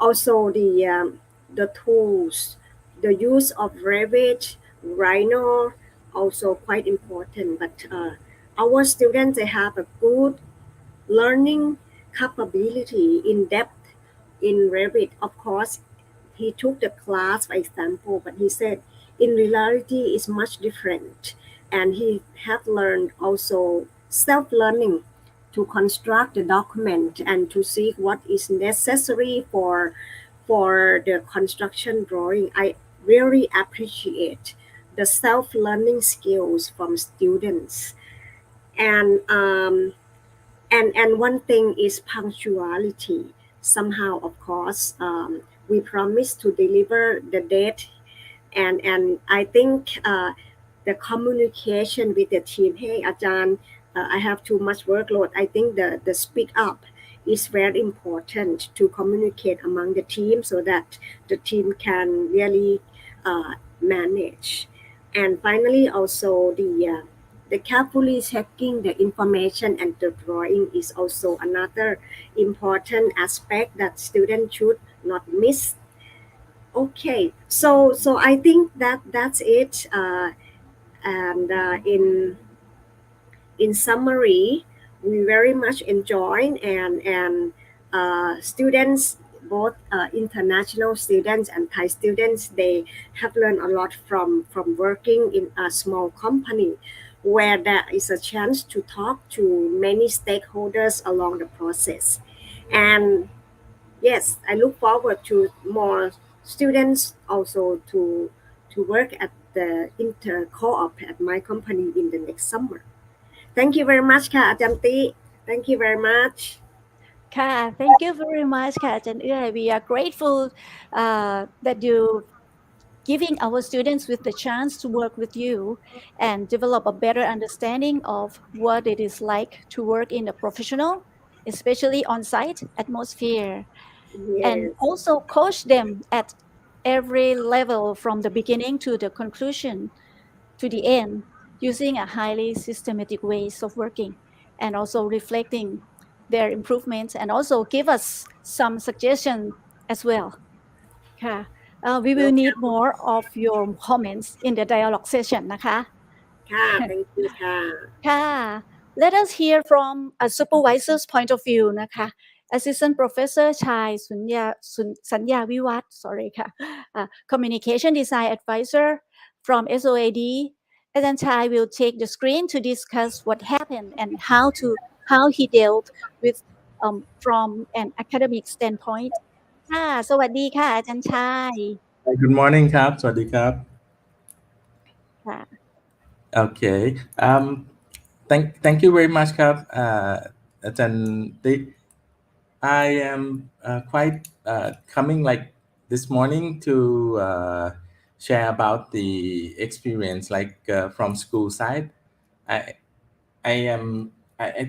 Also the tools, the use of Revit, Rhino, also quite important. But our students, they have a good learning capability in depth in Revit. Of course, he took the class, for example, but he said in reality it's much different. And he have learned also self-learning to construct the document and to see what is necessary for the construction drawing. I really appreciate the self-learning skills from students. And and one thing is punctuality. Somehow, of course, we promise to deliver the date, and I think the communication with the team. Hey, Ajahn, I have too much workload. I think the speak up is very important to communicate among the team so that the team can really manage. And finally, also the carefully checking the information and the drawing is also another important aspect that students should not miss. Okay, so I think that's it. And in summary, we very much enjoy and students, both international students and Thai students, they have learned a lot from working in a small company where there is a chance to talk to many stakeholders along the process. And yes, I look forward to more students also to work at the inter co-op at my company in the next summer. Thank you very much ค่ะอาจารย์ติ Thank you very much. ค่ะ thank you very much ค่ะอาจารย์เอื้อย we are grateful that you giving our students with the chance to work with you and develop a better understanding of what it is like to work in a professional, especially on-site atmosphere, and Yes. also coach them at every level from the beginning to the conclusion to the end using a highly systematic ways of working and also reflecting their improvements and also give us some suggestions as well. ค่ะ we will need more of your comments in the dialogue session นะคะ ค่ะ Thank you ค่ะ ค่ะ let us hear from a supervisor's point of view นะคะ Assistant Professor ชายสัญญาวิวัฒน์ sorry ค่ะ Communication Design Advisor from SoA+D. อาจารย์ชาย will take the screen to discuss what happened and how he dealt with from an academic standpoint. ค่ะ สวัสดีค่ะ อาจารย์ชาย Good morning ครับ สวัสดีครับ ค่ะ Okay. Thank you very much ครับอาจารย์ติ๊ก I am quite coming like this morning to share about the experience like from school side. I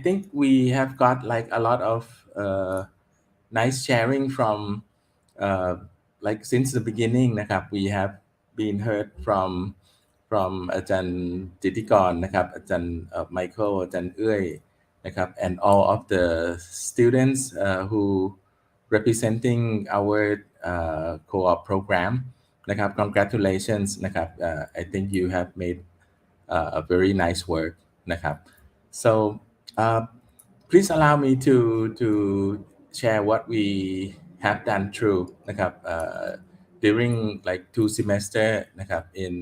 think we have got like a lot of nice sharing from like since the beginning นะครับ we have been heard from อาจารย์จิตติกรนะครับ อาจารย์Michael อาจารย์เอื้อยนะครับ and all of the students who representing our co-op program นะครับ congratulations นะครับ I think you have made a very nice work นะครับ so please allow me to share what we have done through นะครับ during like 2 semester นะครับ in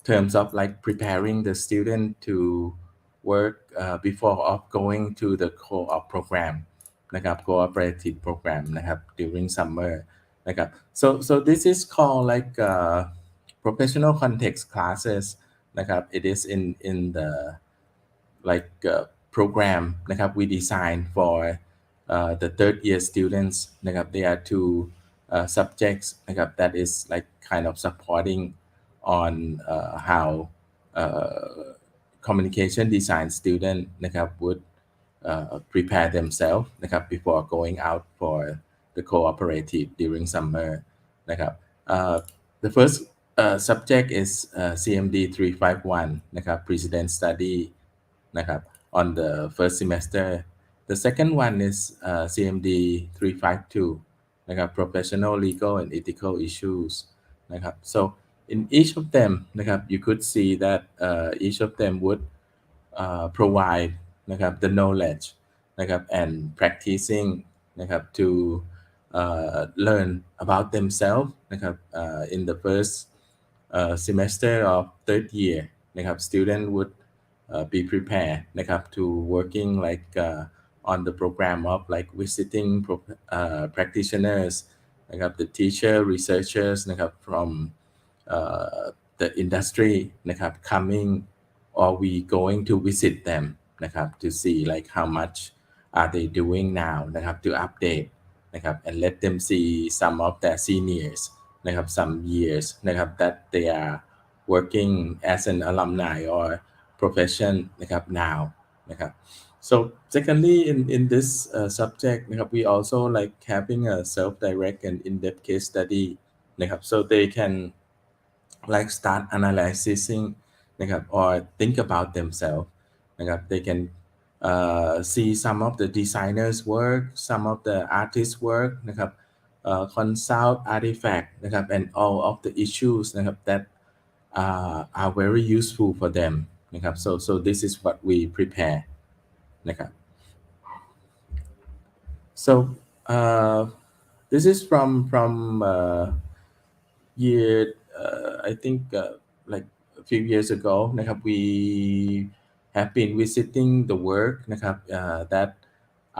terms of like preparing the student to work before of going to the co-op program นะครับ cooperative program นะครับ during summer นะครับ so this is called like professional context classes นะครับ it is in the like program นะครับ we design for the third year students นะครับ there are two subjects นะครับ that is like kind of supporting on how communication design student นะครับ would prepare themselves นะครับ before going out for the cooperative during summer นะครับ the first subject is CMD 351 นะครับ Precedent Study นะครับ on the first semester. The second one is CMD 352 นะครับ professional legal and ethical issues นะครับ so in each of them นะครับ you could see that each of them would provide นะครับ the knowledge นะครับ and practicing นะครับ to learn about themselves นะครับ in the first semester of third year นะครับ student would be prepared นะครับ to working like on the program of like visiting practitioners นะครับ the teacher researchers นะครับ from the industry นะครับ coming or we going to visit them นะครับ to see like how much are they doing now นะครับ to update นะครับ and let them see some of their seniors นะครับ some years นะครับ that they are working as an alumni or profession นะครับ now นะครับ so secondly in this subject นะครับ we also like having a self-direct and in-depth case study นะครับ so they can like start analyzing นะครับ or think about themselves นะครับ they can see some of the designers work some of the artists work นะครับ consult artifact นะครับ and all of the issues นะครับ that are very useful for them นะครับ so this is what we prepare นะครับ so this is from year I think like a few years ago นะครับ we have been visiting the work นะครับ that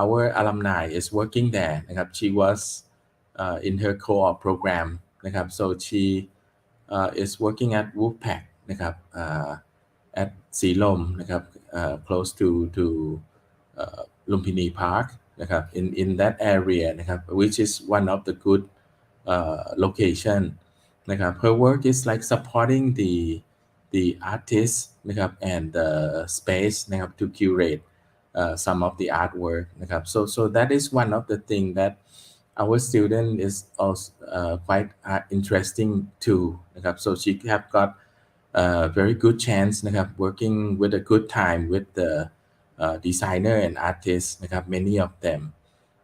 our alumni is working there นะครับ she was in her co-op program นะครับ so she is working at Wolfpack นะครับ at สีลมนะครับ close to Lumpini Park นะครับ in that area นะครับ which is one of the good location นะครับ her work is like supporting the artists นะครับ and the space นะครับ to curate some of the artwork นะครับ so that is one of the thing that our student is also quite interesting too นะครับ so she have got a very good chance นะครับ working with a good time with the designer and artists นะครับ many of them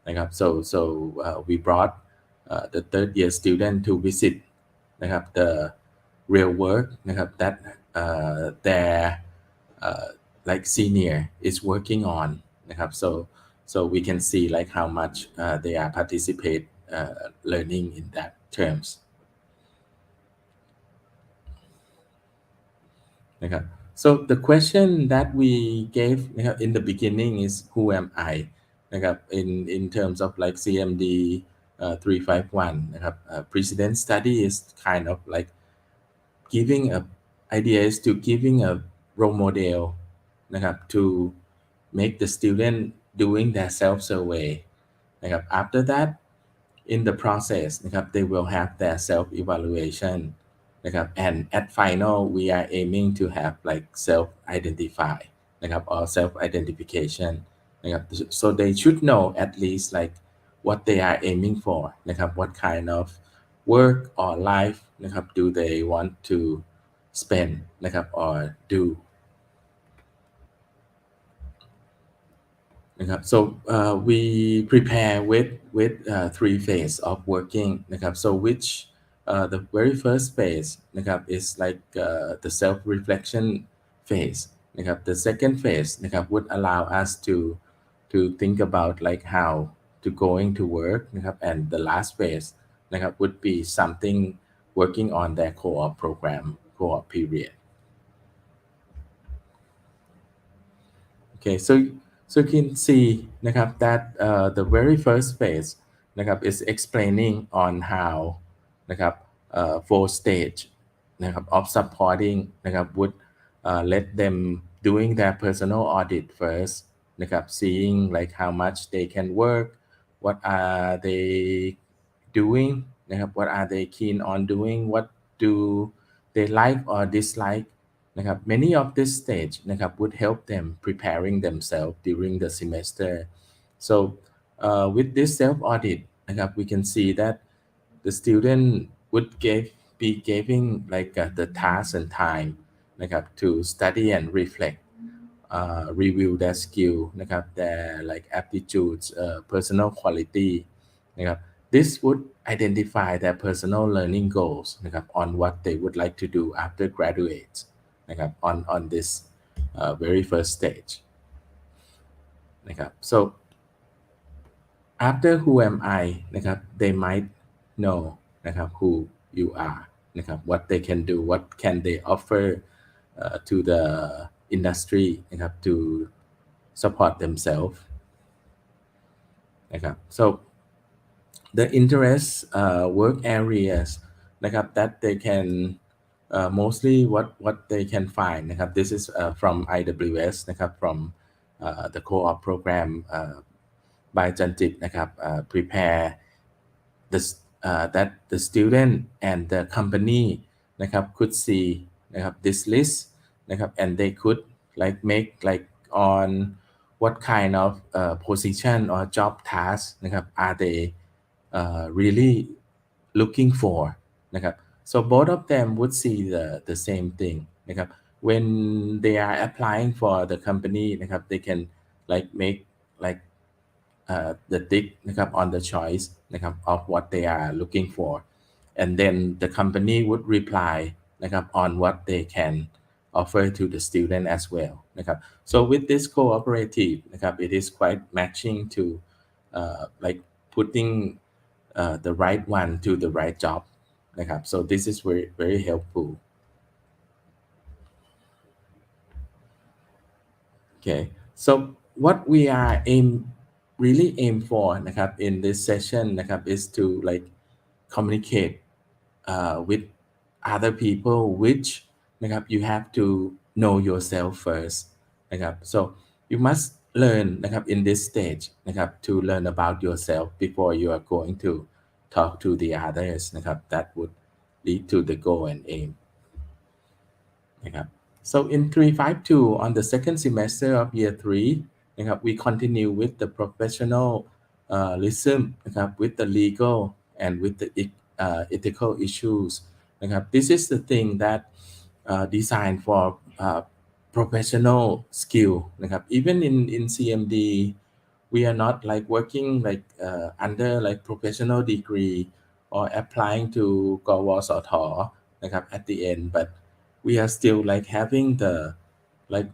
นะครับ so we brought the third year student to visit นะครับ the real work นะครับ that their like senior is working on นะครับ so we can see like how much they are participate learning in that terms นะครับ so the question that we gave นะครับ in the beginning is who am I นะครับ in terms of like CMD 351 นะครับ precedent study is kind of like giving a idea is to giving a role model นะครับ to make the student doing their self survey นะครับ after that in the process นะครับ they will have their self evaluation นะครับ and at final we are aiming to have like self identify นะครับ or self identification นะครับ so they should know at least like what they are aiming for นะครับ what kind of work or life นะครับ do they want to spend นะครับ or do นะครับ so we prepare with three phase of working นะครับ so which the very first phase นะครับ is like the self reflection phase นะครับ the second phase นะครับ would allow us to think about like how to going to work นะครับ and the last phase นะครับ would be something working on their co-op program co-op period okay so you can see นะครับ that the very first phase นะครับ is explaining on how นะครับ four stage นะครับ of supporting นะครับ would let them doing their personal audit first นะครับ seeing like how much they can work what are they doing นะครับ what are they keen on doing what do they like or dislike นะครับ many of this stage นะครับ would help them preparing themselves during the semester so with this self audit นะครับ we can see that the student would be giving like the task and time นะครับ to study and reflect review their skill นะครับ their like aptitudes personal quality นะครับ this would identify their personal learning goals นะครับ on what they would like to do after graduate นะครับ on this very first stage นะครับ so after who am I นะครับ they might know นะครับ who you are นะครับ what they can do what can they offer to the industry นะครับ to support themselves นะครับ so the interest work areas นะครับ that they can mostly what they can find นะครับ this is from IWS นะครับ from the co-op program by Janjit นะครับ prepare the that the student and the company นะครับ could see นะครับ this list นะครับ and they could like make like on what kind of position or job task นะครับ are they really looking for นะครับ so both of them would see the same thing นะครับ when they are applying for the company นะครับ they can like make like the tick นะครับ on the choice นะครับ of what they are looking for and then the company would reply นะครับ on what they can offer to the student as well นะครับ so with this cooperative นะครับ it is quite matching to like putting the right one to the right job นะครับ so this is very very helpful okay so what we are really aim for นะครับ in this session นะครับ is to like communicate with other people which นะครับ you have to know yourself first นะครับ so you must learn นะครับ in this stage นะครับ to learn about yourself before you are going to talk to the others นะครับ that would lead to the goal and aim นะครับ so in 352 on the second semester of year 3 นะครับ we continue with the professionalism นะครับ with the legal and with the ethical issues นะครับ this is the thing that designed for professional skill นะครับ even in CMD we are not like working like under like professional degree or applying to กวสท นะครับ at the end but we are still like having the like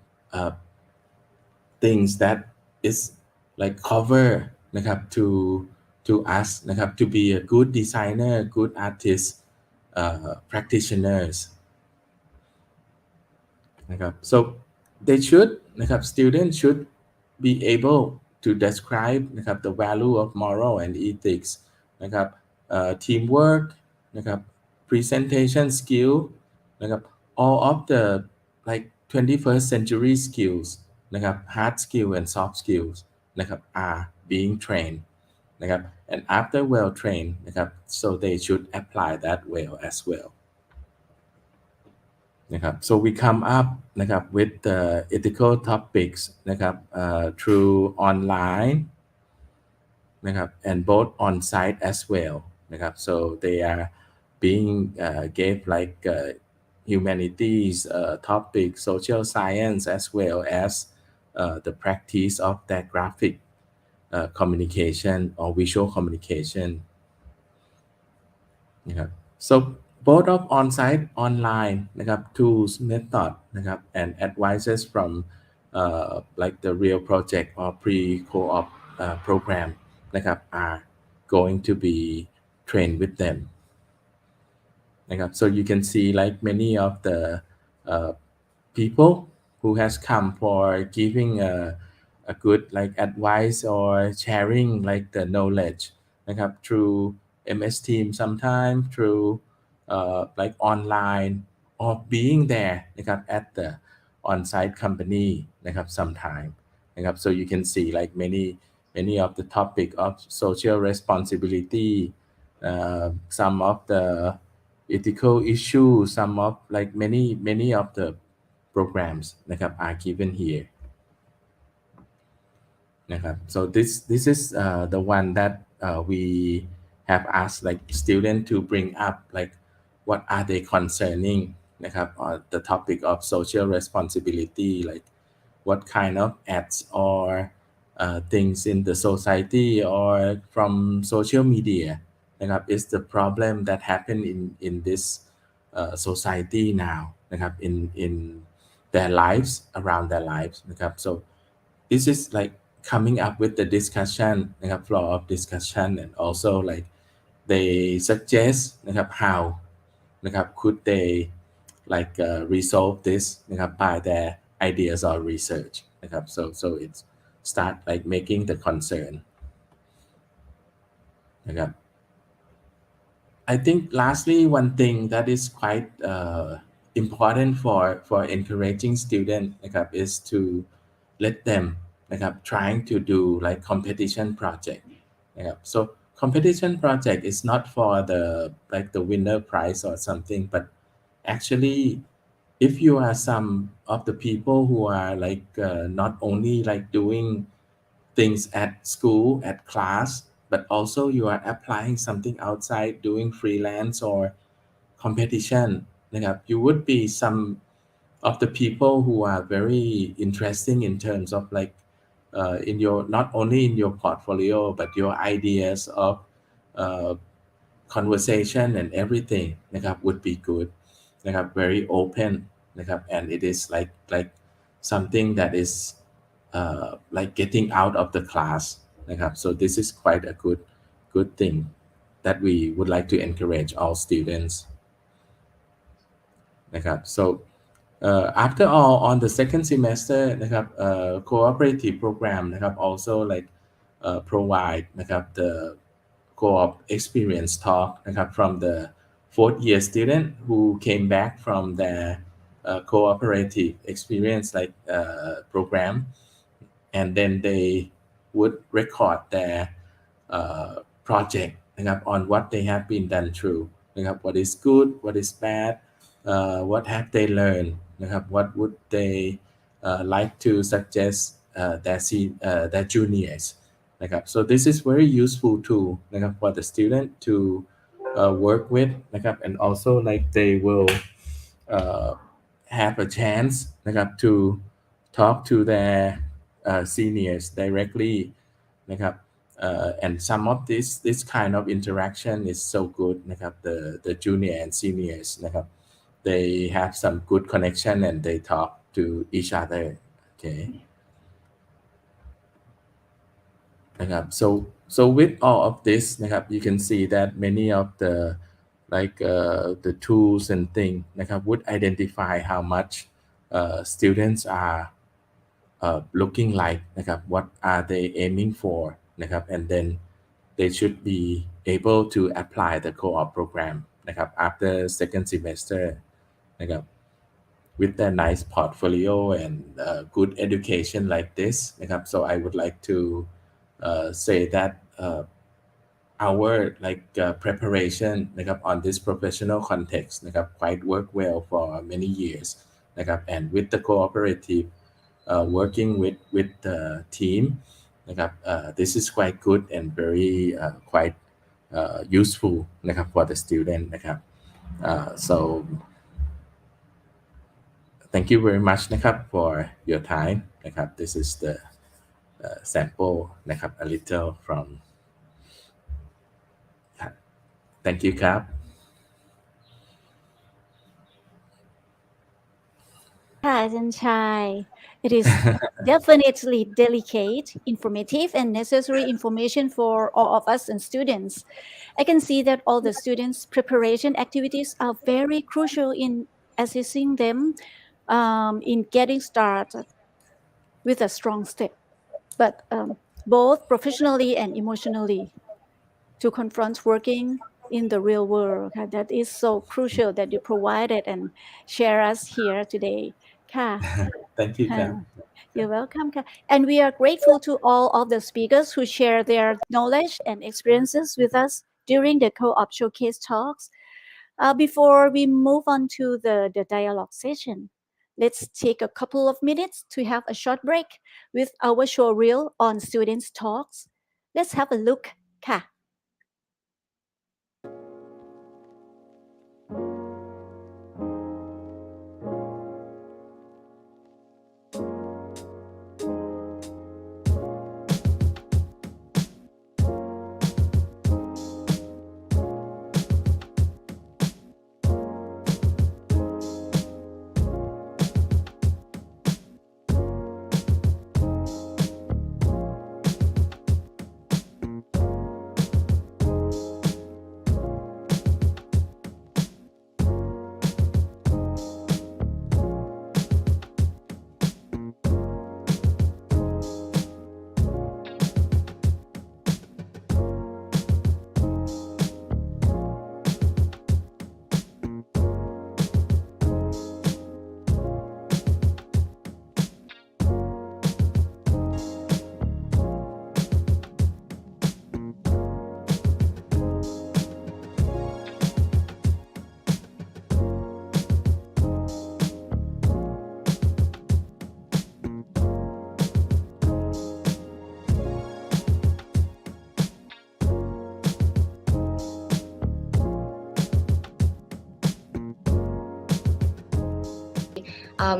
things that is like cover นะครับ to us นะครับ to be a good designer good artist practitioners นะครับ so they should นะครับ students should be able to describe นะครับ the value of moral and ethics นะครับ teamwork นะครับ presentation skill นะครับ all of the like 21st century skills นะครับ hard skill and soft skills นะครับ are being trained นะครับ and after well trained นะครับ so they should apply that well as wellนะครับ so we come up นะครับ with the ethical topics นะครับ through online นะครับ and both on site as well นะครับ so they are being gave like humanities topic social science as well as the practice of that graphic communication or visual communication นะครับ so both of on-site online นะครับ tools method นะครับ and advices from like the real project or pre-co-op program นะครับ are going to be trained with them นะครับ so you can see like many of the people who has come for giving a good like advice or sharing like the knowledge นะครับ through MS Team sometime through like online or being there นะครับ at the on-site company นะครับ sometime นะครับ so you can see like many of the topic of social responsibility some of the ethical issues some of like many of the programs นะครับ are given here นะครับ so this is the one that we have asked like student to bring up like what are they concerning นะครับ on the topic of social responsibility like what kind of ads or things in the society or from social media นะครับ is the problem that happen in this society now นะครับ in their lives around their lives นะครับ so this is like coming up with the discussion นะครับ floor of discussion and also like they suggest นะครับ how นะครับ could they like resolve this นะครับ by their ideas or research นะครับ so it's start like making the concern นะครับ I think lastly one thing that is quite important for encouraging student นะครับ is to let them นะครับ trying to do like competition project นะครับ so competition project is not for the like the winner prize or something but actually if you are some of the people who are like not only like doing things at school at class but also you are applying something outside doing freelance or competition นะครับ you would be some of the people who are very interesting in terms of like in your not only in your portfolio but your ideas of uh, conversation and everything นะครับ would be good นะครับ very open นะครับ and it is like something that is like getting out of the class นะครับ so this is quite a good thing that we would like to encourage all students นะครับ so after all on the second semester นะครับ cooperative program นะครับ also like provide นะครับ the co-op experience talk นะครับ from the fourth year student who came back from their cooperative experience like program and then they would record their project นะครับ on what they have been done through นะครับ what is good what is bad what have they learned นะครับ what would they like to suggest their juniors นะครับ so this is very useful tool นะครับ for the student to work with นะครับ and also like they will have a chance นะครับ to talk to their seniors directly นะครับ and some of this kind of interaction is so good นะครับ the junior and seniors นะครับ they have some good connection and they talk to each other okay นะครับ so with all of this นะครับ you can see that many of the like the tools and thing นะครับ would identify how much students are looking like นะครับ what are they aiming for นะครับ and then they should be able to apply the co-op program นะครับ after second semester นะครับ with their nice portfolio and good education like this นะครับ so I would like to say that our like preparation นะครับ on this professional context นะครับ quite work well for many years นะครับ and with the cooperative working with the team นะครับ this is quite good and very quite useful นะครับ for the student นะครับ so thank you very much นะครับ for your time นะครับ this is the sample นะครับ a little from thank you ครับ Ajahn, it is definitely delicate, informative, and necessary information for all of us and students. I can see that all the students' preparation activities are very crucial in assisting them in getting started with a strong step, but both professionally and emotionally to confront working in the real world. That is so crucial that you provided and share us here today. ค่ะ thank you ครับ You're welcome. And we are grateful to all of the speakers who share their knowledge and experiences with us during the co-op showcase talks. Before we move on to the dialogue session, let's take a couple of minutes to have a short break with our show reel on students' talks. Let's have a look. ค่ะ ค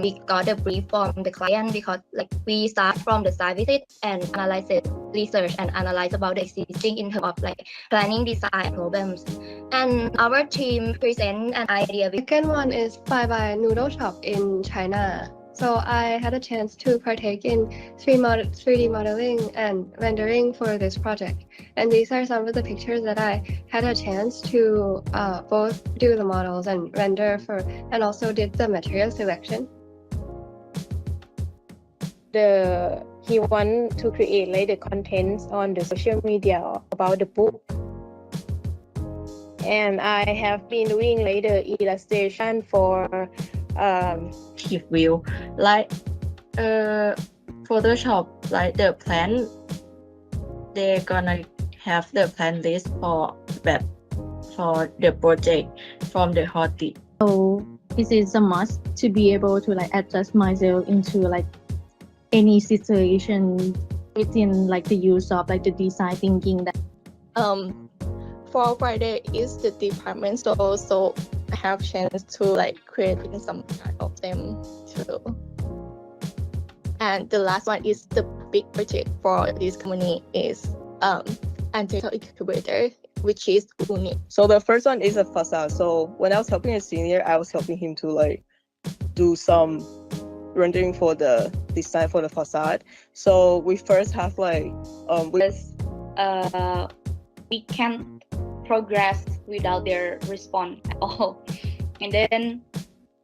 we got a brief from the client because we start from the site visit and analyze it, research and analyze about the existing in terms of planning design problems. And our team present an idea. The second one is Bye Noodle Shop in China. So I had a chance to partake in 3D modeling and rendering for this project. And these are some of the pictures that I had a chance to both do the models and render for, and also did the material selection. He want to create the contents on the social media about the book. And I have been doing the illustration for If will Photoshop the plan, they're gonna have the plan list for the project from the hotel. So this is a must to be able to adjust myself into any situation within the use of the design thinking. That for Friday is the department store, so I have chance to creating some kind of them too. And the last one is the big project for this company is anti incubator, which is unique. So the first one is a facade. So when I was helping a senior, I was helping him to do some rendering for the design for the facade. So we first have we can't progress without their response at all. And then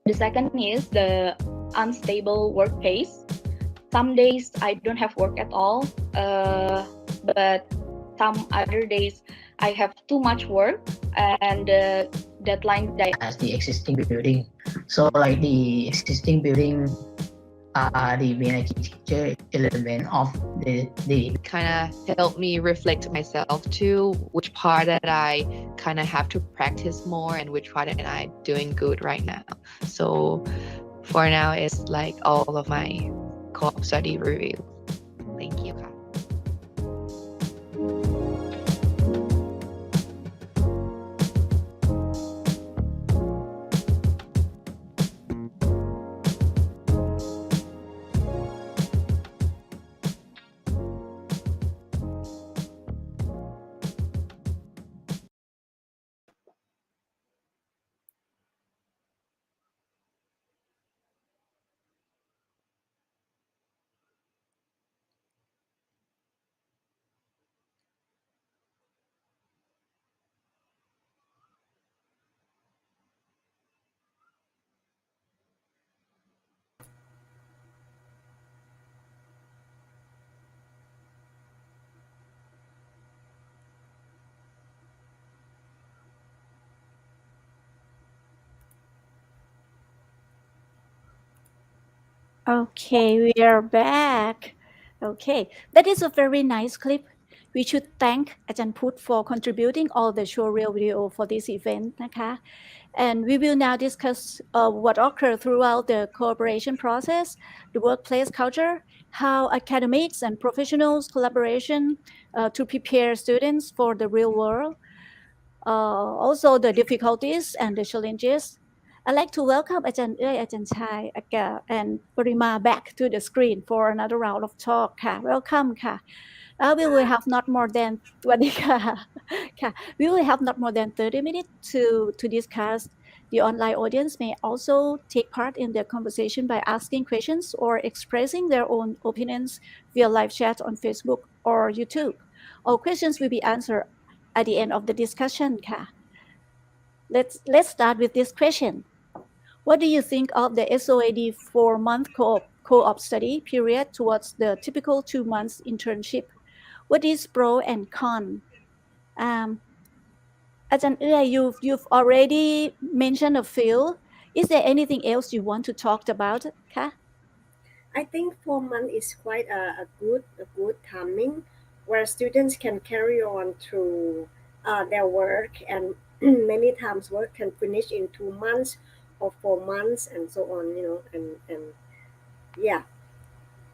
the second is the unstable work pace. Some days I don't have work at all, but some other days I have too much work and the deadline as the existing building. So the existing building the main architecture element of the kind of helped me reflect myself too, which part that I kind of have to practice more and which part that I'm doing good right now. So for now it's all of my COOP study review. Thank you. Okay, we are back. Okay, that is a very nice clip. We should thank Ajahn Put for contributing all the showreel video for this event,นะคะ. And we will now discuss what occurred throughout the cooperation process, the workplace culture, how academics and professionals collaboration to prepare students for the real world, also the difficulties and the challenges. I'd like to welcome Ajahn Ơi, Ajahn Chai, and Parima back to the screen for another round of talk. Welcome. We will have not more than 20 We will have not more than 30 minutes to discuss. The online audience may also take part in the conversation by asking questions or expressing their own opinions via live chat on Facebook or YouTube. All questions will be answered at the end of the discussion. Let's start with this question. What do you think of the SoA+D 4-month co-op study period towards the typical 2 months internship? What is pro and con? Ajahn Ơi, you've already mentioned a few. Is there anything else you want to talk about? I think 4 months is quite a good timing where students can carry on through their work, and many times work can finish in 2 months or 4 months and so on, and yeah.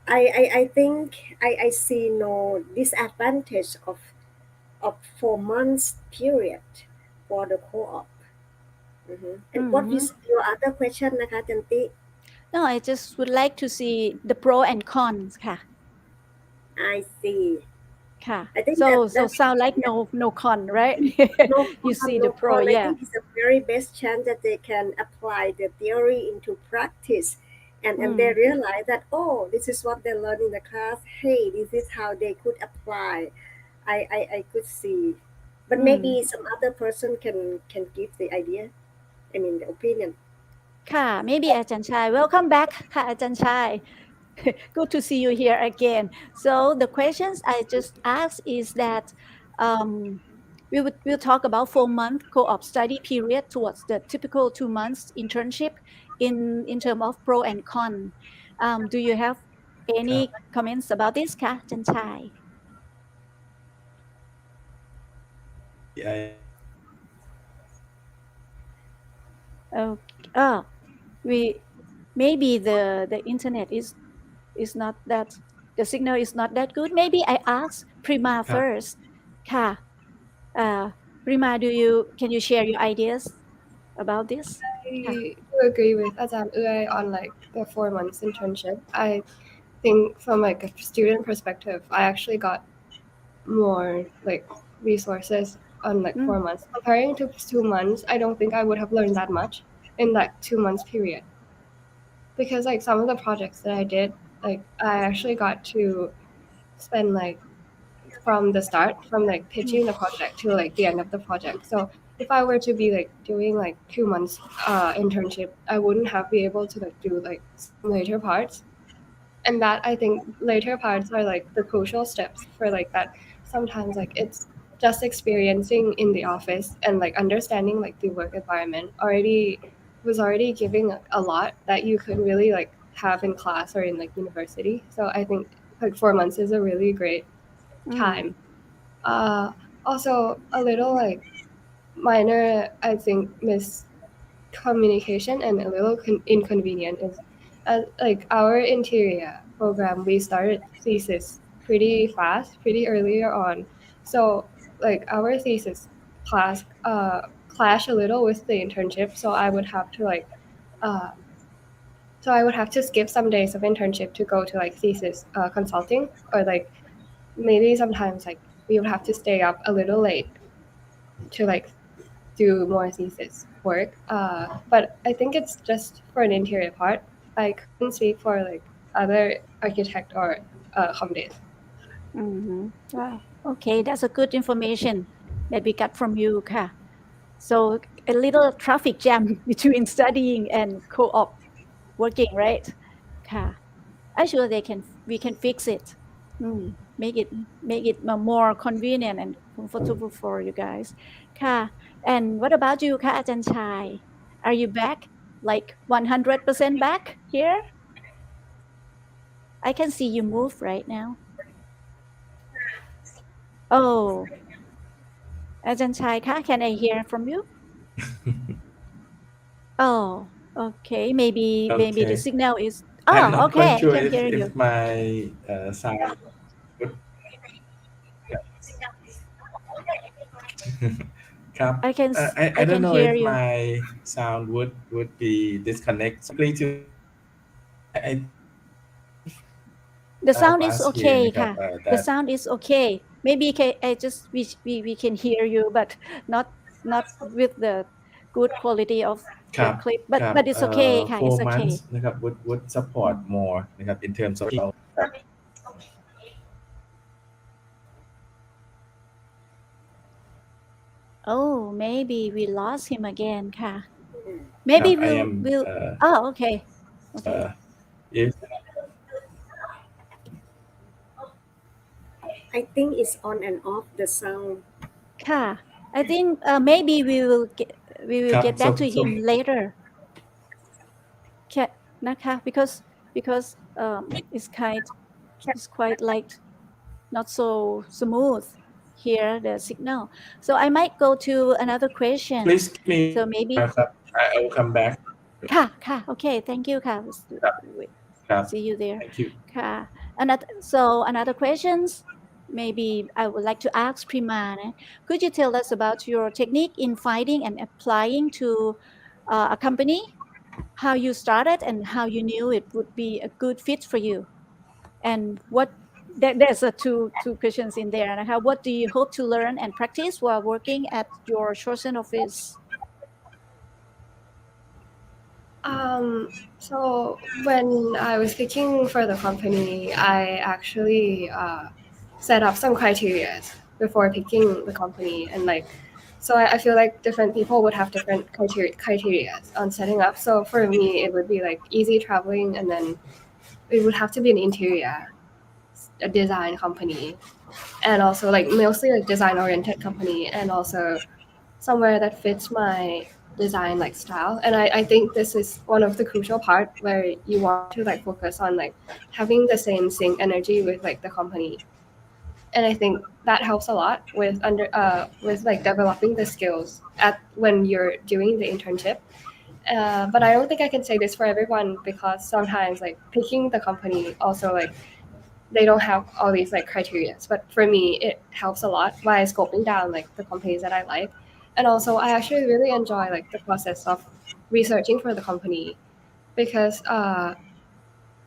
I think I see no disadvantage of 4 months period for the co-op. And what is your other question, นะคะ Janti? No, I just would like to see the pro and cons ค่ะ I see. ค่ะ I think so that sound like no con, right? no You con, see no the pro, con. I yeah. think it's a very best chance that they can apply the theory into practice, and they realize that, oh, this is what they learn in the class. Hey, this is how they could apply. I could see, but maybe some other person can give the idea. I mean, the opinion. ค่ะ maybe อาจารย์ชาย welcome back ค่ะอาจารย์ชาย good to see you here again. So the questions I just asked is that we'll talk about 4-month co-op study period towards the typical 2 months internship in terms of pro and con. Do you have any comments about this คะอาจารย์ชาย we maybe the internet is not that, the signal is not that good. Maybe I ask Prima first ค่ะ Prima, can you share your ideas about this? I do agree with Ajahn Uy on like the 4 months internship. I think from like a student perspective, I actually got more like resources on like 4 months. Comparing to 2 months, I don't think I would have learned that much in that 2 months period. Because like some of the projects that I did, like I actually got to spend like from the start, from like pitching the project to like the end of the project. So if I were to be like doing like 2 months internship, I wouldn't have been able to like do like some later parts. And that I think later parts are like the crucial steps for like that. Sometimes like it's just experiencing in the office and like understanding like the work environment was already giving a lot that you could really like have in class or in like university. So I think like 4 months is a really great time. Also a little like minor, I think, miscommunication and a little inconvenient is like our interior program, we started thesis pretty fast, pretty earlier on. So like our thesis class clash a little with the internship. So I would have to like skip some days of internship to go to like thesis consulting, or like maybe sometimes like we would have to stay up a little late to like do more thesis work. But I think it's just for an interior part. I couldn't speak for like other architect or accommodates. Wow. Okay, that's a good information that we got from you ค่ะ So a little traffic jam between studying and co-op working, right? ค่ะ I'm sure we can fix it. Make it more convenient and comfortable for you guys. ค่ะ And what about you ค่ะอาจารย์ชาย Are you back? Like 100% back here? I can see you move right now. Oh, อาจารย์ชายคะ Can I hear from you? Oh, okay. Maybe the signal is. I'm not Okay. quite sure I can hear you. if my sound would ครับ I can I don't know hear if you. my sound would be disconnect simply to I The sound is us here okay นะครับ ค่ะ The sound is okay. Maybe we can hear you, but not with the good quality of ค the รับ clip. ครับ But it's okay ค่ะ 4 It's okay. months นะครับ would support more นะครับ in terms of ครับ Oh, maybe we lost him again ค่ะ Maybe I am we'll. Okay. if I think it's on and off the sound. ค่ะ I think maybe we will ครับ get back to so him later ค่ะนะคะ because it's quite like not so smooth here the signal. So I might go to another question. please give me So maybe ครับ I will come back ค่ะค่ะ Okay, thank you ค่ะ ครับ See you there. thank you ค่ะ Another questions. Maybe I would like to ask Prima. Could you tell us about your technique in finding and applying to a company how you started and how you knew it would be a good fit for you, and there's two questions in there. And what do you hope to learn and practice while working at your chosen office? So when I was picking for the company, I actually set up some criteria before picking the company, and so I feel like different people would have different criteria on setting up. So for me, it would be like easy traveling, and then it would have to be an interior, a design company, and also like mostly like design oriented company, and also somewhere that fits my design like style. And I think this is one of the crucial part where you want to like focus on like having the same sync energy with like the company. And I think that helps a lot with with like developing the skills at when you're doing the internship. But I don't think I can say this for everyone, because sometimes like picking the company also like they don't have all these like criteria. But for me, it helps a lot by scoping down like the companies that I like. And also I actually really enjoy like the process of researching for the company, because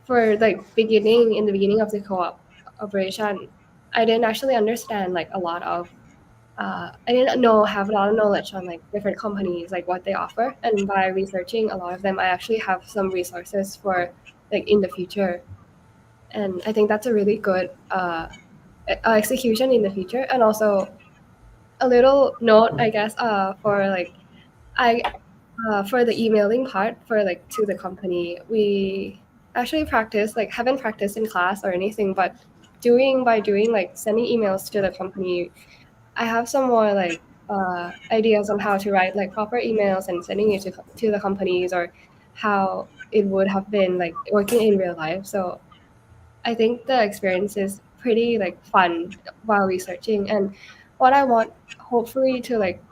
for like in the beginning of the co-op operation, I didn't actually understand like a lot of I didn't have a lot of knowledge on like different companies, like what they offer. And by researching a lot of them, I actually have some resources for like in the future. And I think that's a really good execution in the future. And also a little note, I guess, for like I for the emailing part for like to the company, we actually haven't practiced in class or anything, but by doing like sending emails to the company, I have some more like ideas on how to write like proper emails and sending it to the companies, or how it would have been like working in real life. So I think the experience is pretty like fun while researching. And what I want, hopefully, to like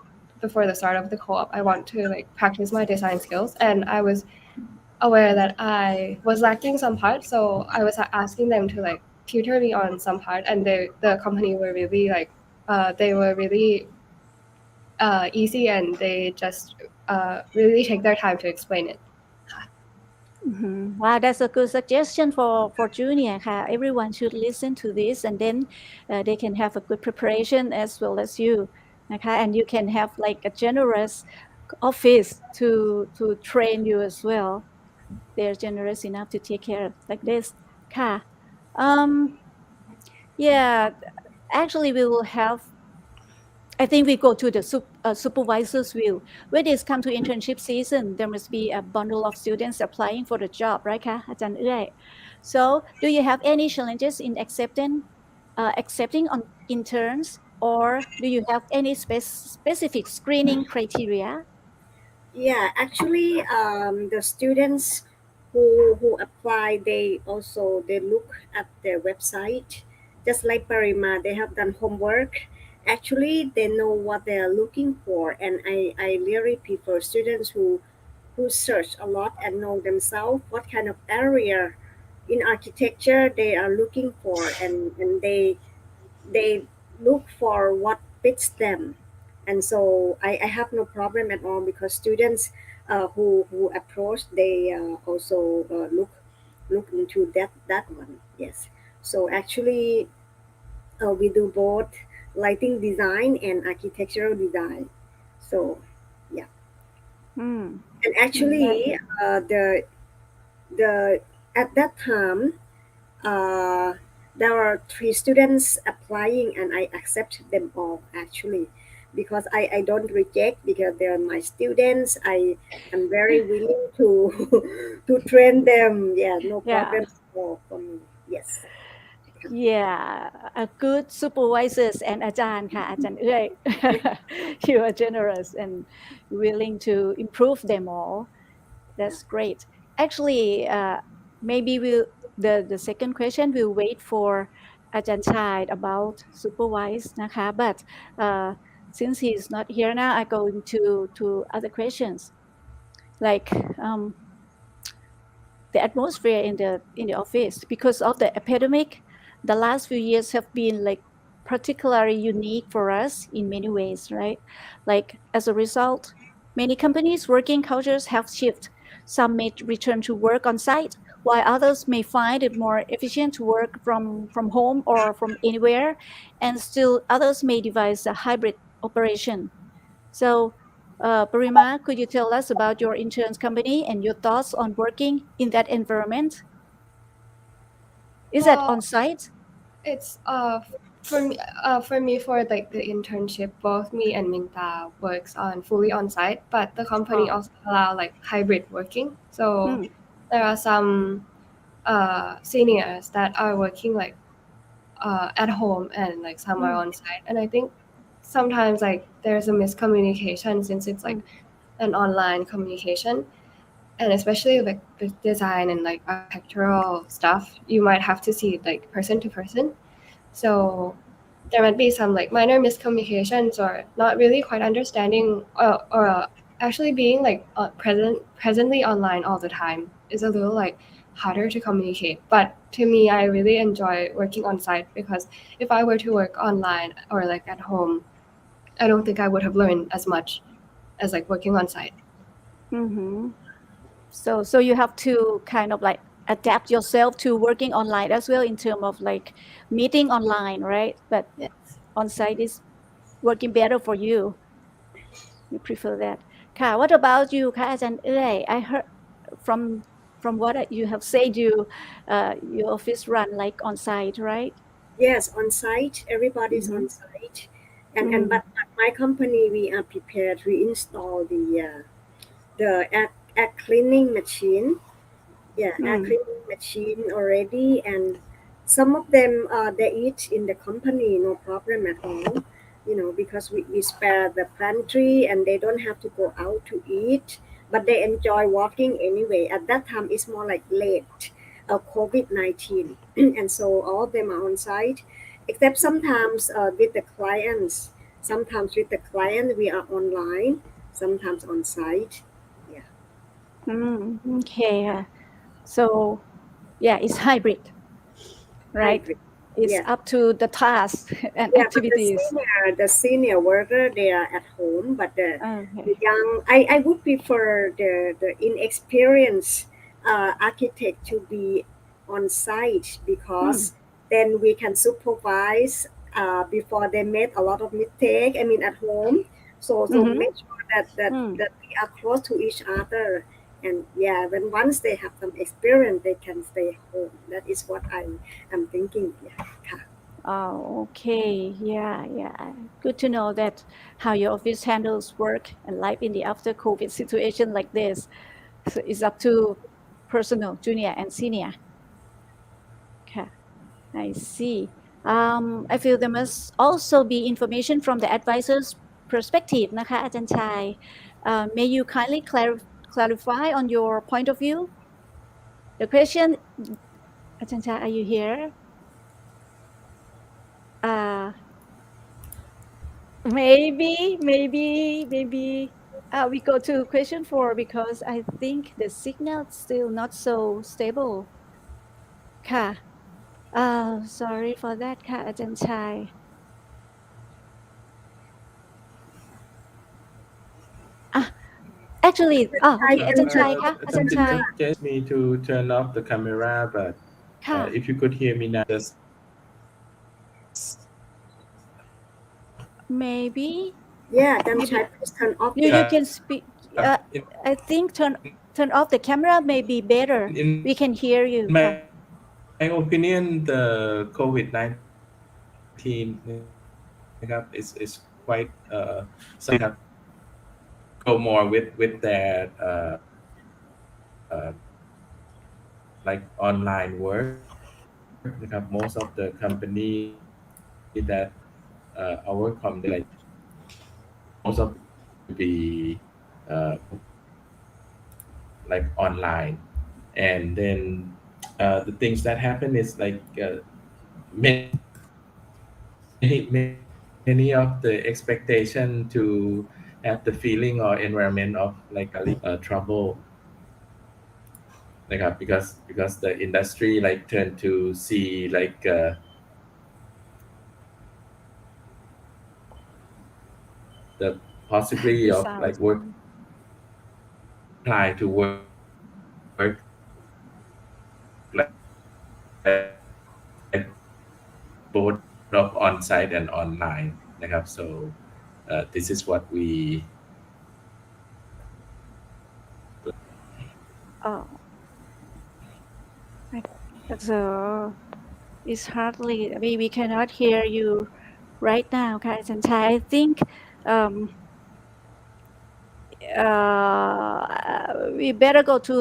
before the start of the co-op, I want to like practice my design skills. And I was aware that I was lacking some parts, so I was asking them to like tutor me on some part. And the company were really like they were really easy, and they just really take their time to explain it. Wow, that's a good suggestion for junior. Everyone should listen to this, and then they can have a good preparation as well as you. And you can have like a generous office to train you as well. They're generous enough to take care of like this. Um, yeah, actually we will have, I think we go to the supervisor's view. When it's come to internship season, there must be a bundle of students applying for the job, right, คะ อาจารย์เอื้อย So, do you have any challenges in accepting on interns, or do you have any specific screening criteria? Yeah, actually, the students who apply, they look at their website, just like Parima. They have done homework. Actually, they know what they are looking for, and I really prefer students who search a lot and know themselves what kind of area in architecture they are looking for, and they look for what fits them. And so I have no problem at all, because students who approach, they also look into that one. Yes. So actually, we do both lighting design and architectural design. So yeah. Hmm. And actually, the at that time, there are 3 students applying, and I accept them all actually, because I don't reject, because they're my students. I am very willing to to train them. Yeah, no Yeah. problem at all for me. Yes. Yeah, a good supervisors and อาจารย์ค่ะ อาจารย์เอื้อย You are generous and willing to improve them all. That's great. Actually, maybe the second question will wait for อาจารย์ชาย about supervise นะคะ but since he is not here now, I go into other questions, like the atmosphere in the office. Because of the epidemic, the last few years have been like particularly unique for us in many ways, right? Like as a result, many companies' working cultures have shifted. Some may return to work on site, while others may find it more efficient to work from home or from anywhere, and still others may devise a hybrid operation. So, Parima, could you tell us about your insurance company and your thoughts on working in that environment? Is that Well, on site? it's for me for like the internship, both me and Minta works on fully on site, but the company also allow like hybrid working. So there are some seniors that are working like at home and like some are on site, and I think sometimes like there's a miscommunication since it's like an online communication, and especially like with design and like architectural stuff, you might have to see it like person to person. So there might be some like minor miscommunications or not really quite understanding, or actually being like presently online all the time is a little like harder to communicate. But to me, I really enjoy working on site, because if I were to work online or like at home, I don't think I would have learned as much as like working on site. Mm-hmm. So you have to kind of like adapt yourself to working online as well in terms of like meeting online, right? But yes, on site is working better for you. You prefer that. ค่ะ What about you ค่ะอาจารย์เอ้ย I heard from what you have said, your office run like on site, right? Yes, on site, everybody's on site, and but my company, we are prepared. We install the air cleaning machine. Yeah, air cleaning machine already, and some of them they eat in the company, no problem at all. Because we spare the pantry and they don't have to go out to eat, but they enjoy walking anyway. At that time, it's more like late, COVID-19, and so all of them are on site, except sometimes with the clients. Sometimes with the client we are online, sometimes on site. Yeah. Okay. So yeah, it's hybrid, right? Hybrid. It's Yeah. up to the task and Yeah, but activities. the senior worker, they are at home, but the young, I would prefer the inexperienced architect to be on site, because then we can supervise before they made a lot of mistake. I mean, at home, so make sure that we are close to each other. And yeah, when once they have some experience, they can stay home. That is what I am thinking. Yeah. Oh, okay. Yeah. Good to know that how your office handles work and life in the after COVID situation like this. So it's up to personal, junior and senior. Okay, I see. I feel there must also be information from the advisor's perspective นะคะอาจารย์ชาย May you kindly clarify on your point of view? The question, อาจารย์ชาย are you here? Maybe we go to question 4 because I think the signal is still not so stable. ค่ะ sorry for that ค่ะอาจารย์ชาย Actually, okay, อาจารย์ชายคะอาจารย์ชาย Just me to turn off the camera, but if you could hear me now, just maybe. Yeah, please turn off. You can speak. I think turn off the camera may be better. We can hear you. My opinion, the COVID-19 is quite go more with that like online work. Most of the company that our company, like most of be like online, and then the things that happen is like many of the expectation to have the feeling or environment of like trouble, like because the industry like tend to see like the possibility of like work apply to work work like both of on-site and online นะครับ so this is what we Oh, so it's hardly we cannot hear you right now ค่ะอาจารย์ชาย I think um, we better go to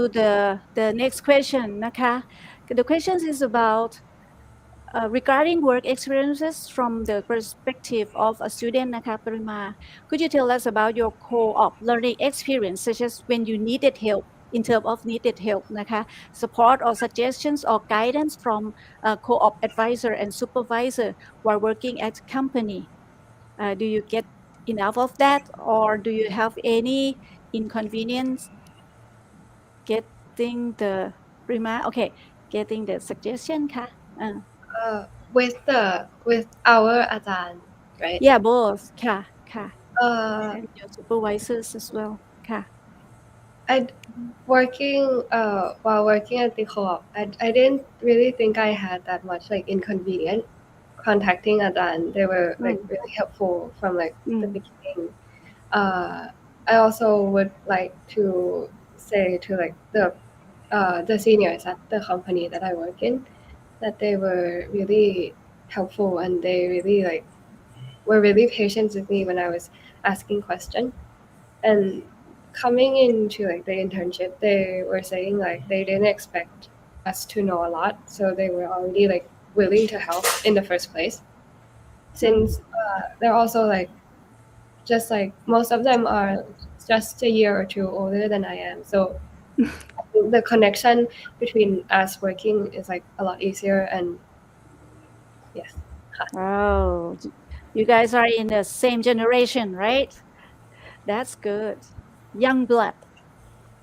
the next question นะคะ The question is about regarding work experiences from the perspective of a student นะคะ Parima, could you tell us about your co-op learning experience, such as when you needed help in terms of needed help นะคะ support or suggestions or guidance from a co-op advisor and supervisor while working at company? Do you get enough of that, or do you have any inconvenience getting the Parima? Okay, getting the suggestion ค่ะ with our อาจารย์ right? Yeah, both ค่ะ and your supervisors as well ค่ะ I working while working at the co-op, I didn't really think I had that much like inconvenient contacting Adan. They were like really helpful from like the beginning. I also would like to say to like the seniors at the company that I work in that they were really helpful and they really like were really patient with me when I was asking questions. And coming into like the internship, they were saying like they didn't expect us to know a lot, so they were already like willing to help in the first place. Since they're also like just like most of them are just a year or two older than I am, so I think the connection between us working is like a lot easier. And yes. Oh, you guys are in the same generation, right? That's good. Young blood.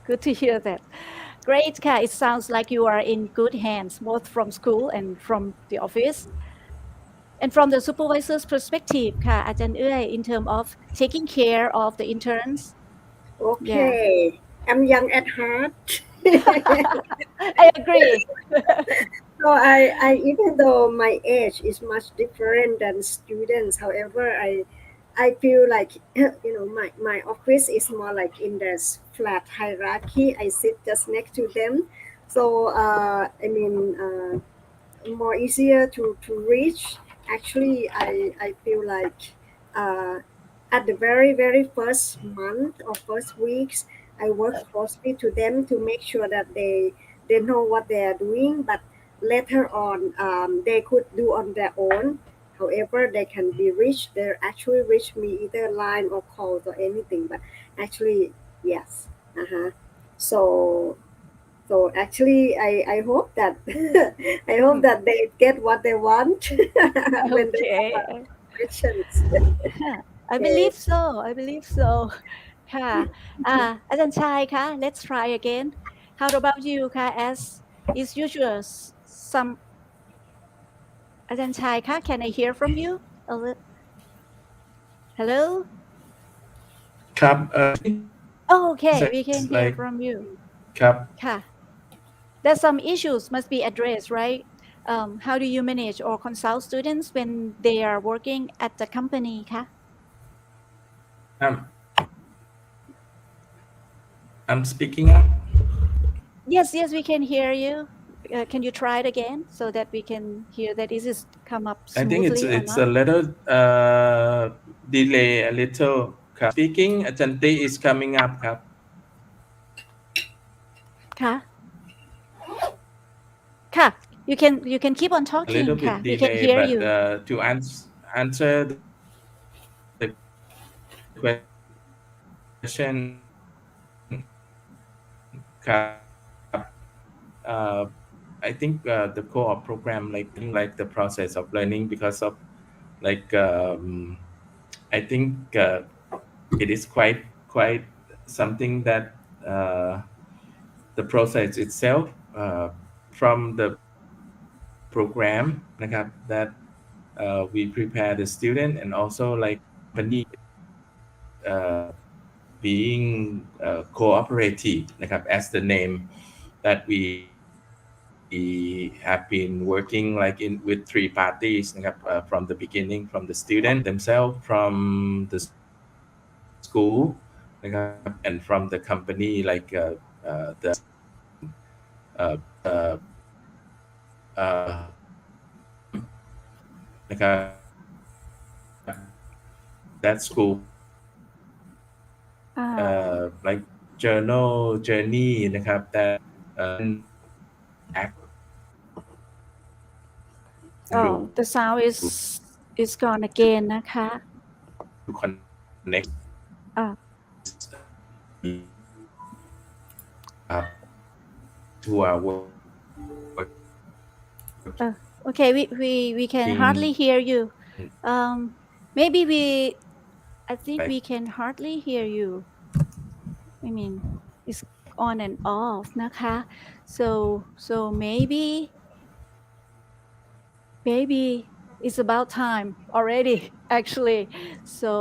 Good to hear that. Great, Ka. It sounds like you are in good hands, both from school and from the office. And from the supervisor's perspective, Ka, อาจารย์เอื้อย in terms of taking care of the interns. Okay, I'm young at heart. I agree. So I even though my age is much different than students, however, I feel like my office is more like in this flat hierarchy. I sit just next to them, so I mean more easier to reach. Actually, I feel like at the very first month or first weeks, I work closely to them to make sure that they know what they are doing. But later on, they could do on their own. However, they can be reached. They actually reach me either line or calls or anything. But actually, yes. So actually, I hope that I hope that they get what they want when they have questions. I believe so. I believe so. ค่ะ อาจารย์ชายคะ let's try again. How about you คะ as is usual some อาจารย์ชายคะ can I hear from you a little? Hello? ครับ Oh, okay, we can hear like from you. ครับ ค่ะ There's some issues must be addressed, right? How do you manage or consult students when they are working at the company คะ I'm speaking up. Yes, we can hear you. Can you try it again so that we can hear that this is come up smoothly I think it's or a not? little delay a little ครับ speaking อาจารย์ตี้ is coming up ครับ ค่ะ ค่ะ you can keep on a talking little bit ค่ะ we can delay hear but you to answer the question ครับ I think the co-op program like the process of learning because of like I think it is quite something that the process itself from the program นะครับ that we prepare the student and also like company being cooperative นะครับ as the name that we have been working like with 3 parties นะครับ from the beginning from the student themselves from the school นะครับ and from the company like the uh, uh,นะครับ that school like journey นะครับ that act the sound is gone again นะคะ to connect to our work. Okay, we can hardly hear you. Maybe I think we can hardly hear you. I mean, it's on and off นะคะ so maybe it's about time already actually, so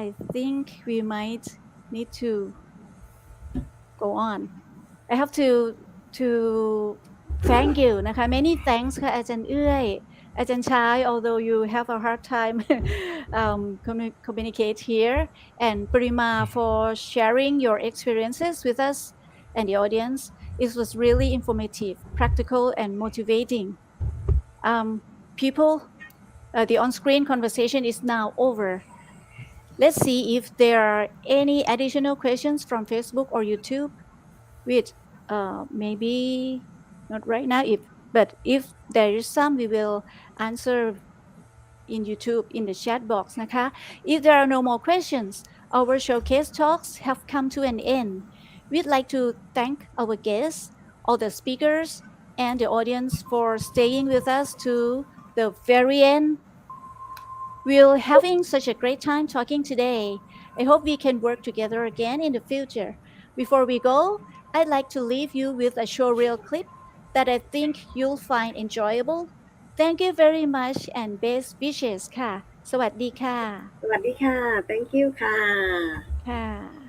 I think we might need to go on. I have to thank you นะคะ many thanks ค่ะอาจารย์เอื้อยอาจารย์ชาย although you have a hard time communicate here, and Prima for sharing your experiences with us and the audience. It was really informative, practical, and motivating. People, the on-screen conversation is now over. Let's see if there are any additional questions from Facebook or YouTube, which maybe not right now, but if there is some, we will answer in YouTube in the chat box นะคะ If there are no more questions, our showcase talks have come to an end. We'd like to thank our guests, all the speakers, and the audience for staying with us to the very end. We're having such a great time talking today. I hope we can work together again in the future. Before we go, I'd like to leave you with a showreel clip that I think you'll find enjoyable. Thank you very much and best wishes ค่ะ สวัสดีค่ะ สวัสดีค่ะ thank you ค่ะ ค่ะ